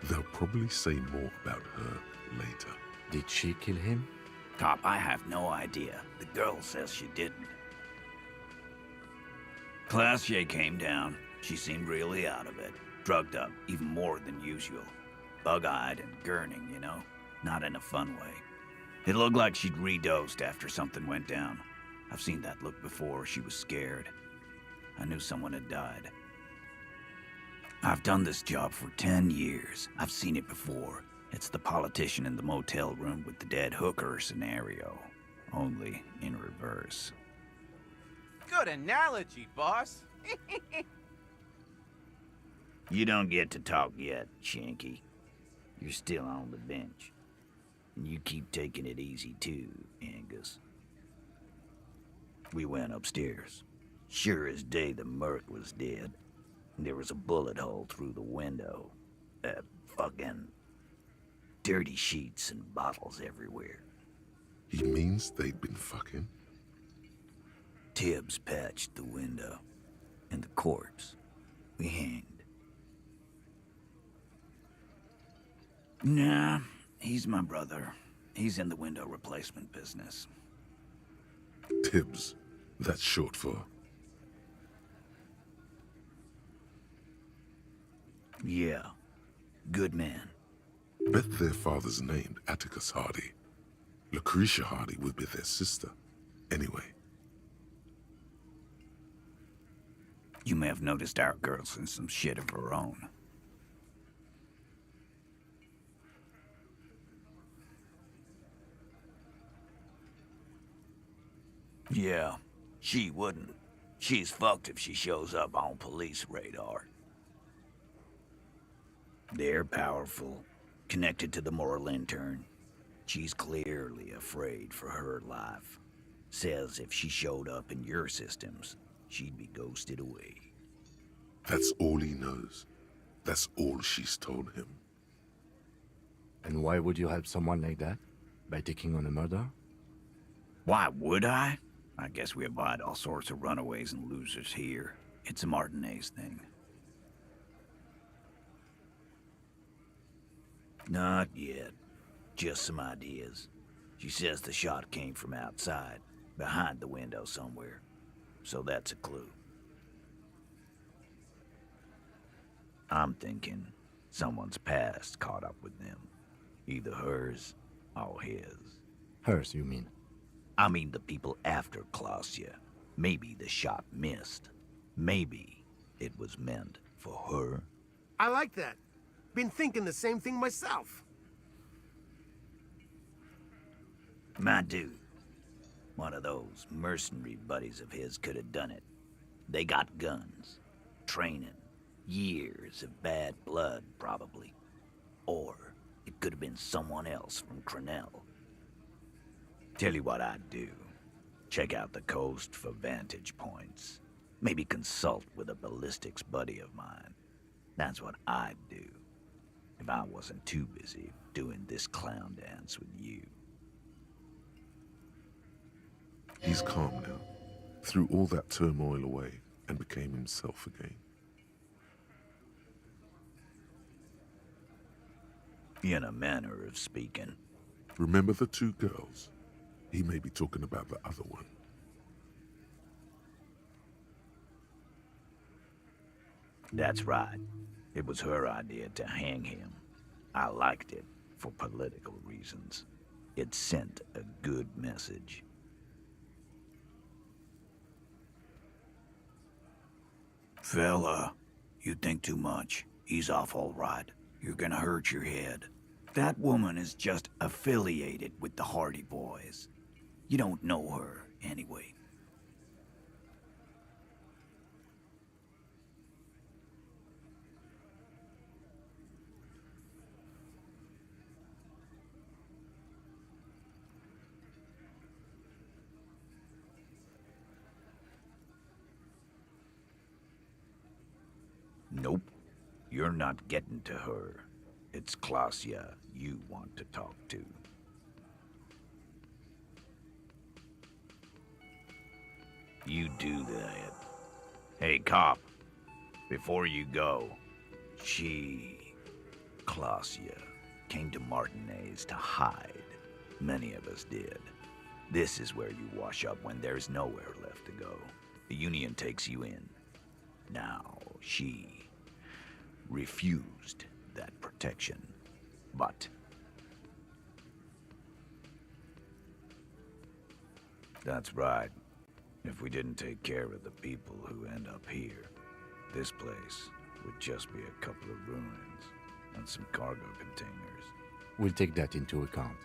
B: They'll probably say more about her later.
C: Did she kill him?
E: Cop, I have no idea. The girl says she didn't. Classier came down. She seemed really out of it. Drugged up, even more than usual. Bug-eyed and gurning, you know? Not in a fun way. It looked like she'd redosed after something went down. I've seen that look before. She was scared. I knew someone had died. I've done this job for 10 years. I've seen it before. It's the politician in the motel room with the dead hooker scenario. Only in reverse.
G: Good analogy, boss.
E: You don't get to talk yet, Shanky. You're still on the bench. And you keep taking it easy too, Angus. We went upstairs. Sure as day the merc was dead. There was a bullet hole through the window. Fucking dirty sheets and bottles everywhere.
B: He means they'd been fucking?
E: Tibbs patched the window. And the corpse. We hanged. Nah, he's my brother. He's in the window replacement business.
B: Tibbs. That's short for...
E: Yeah. Good man.
B: Bet their father's named Atticus Hardy. Lucretia Hardy would be their sister. Anyway.
E: You may have noticed our girl's in some shit of her own. Yeah, she wouldn't. She's fucked if she shows up on police radar. They're powerful, connected to the moral intern. She's clearly afraid for her life. Says if she showed up in your systems, she'd be ghosted away.
B: That's all he knows. That's all she's told him.
C: And why would you help someone like that? By taking on a murder?
E: Why would I? I guess we abide all sorts of runaways and losers here. It's a Martinez thing. Not yet. Just some ideas. She says the shot came from outside, behind the window somewhere. So that's a clue. I'm thinking someone's past caught up with them. Either hers or his.
C: Hers, you mean?
E: I mean the people after Klausya. Maybe the shot missed. Maybe it was meant for her.
I: I like that. Been thinking the same thing myself.
E: My dude, one of those mercenary buddies of his could have done it. They got guns, training, years of bad blood, probably. Or it could have been someone else from Crenell. Tell you what I'd do. Check out the coast for vantage points. Maybe consult with a ballistics buddy of mine. That's what I'd do. If I wasn't too busy doing this clown dance with you.
B: He's calm now, threw all that turmoil away, and became himself again.
E: In a manner of speaking.
B: Remember the two girls? He may be talking about the other one.
E: That's right. It was her idea to hang him. I liked it for political reasons. It sent a good message. Fella, you think too much. He's off all right. You're gonna hurt your head. That woman is just affiliated with the Hardy Boys. You don't know her, anyway. Nope. You're not getting to her. It's Klausya you want to talk to. You do that. Hey, cop. Before you go, Klausya, came to Martinez to hide. Many of us did. This is where you wash up when there's nowhere left to go. The Union takes you in. Now, she refused that protection, but that's right. If we didn't take care of the people who end up here, this place would just be a couple of ruins and some cargo containers.
C: We'll take that into account.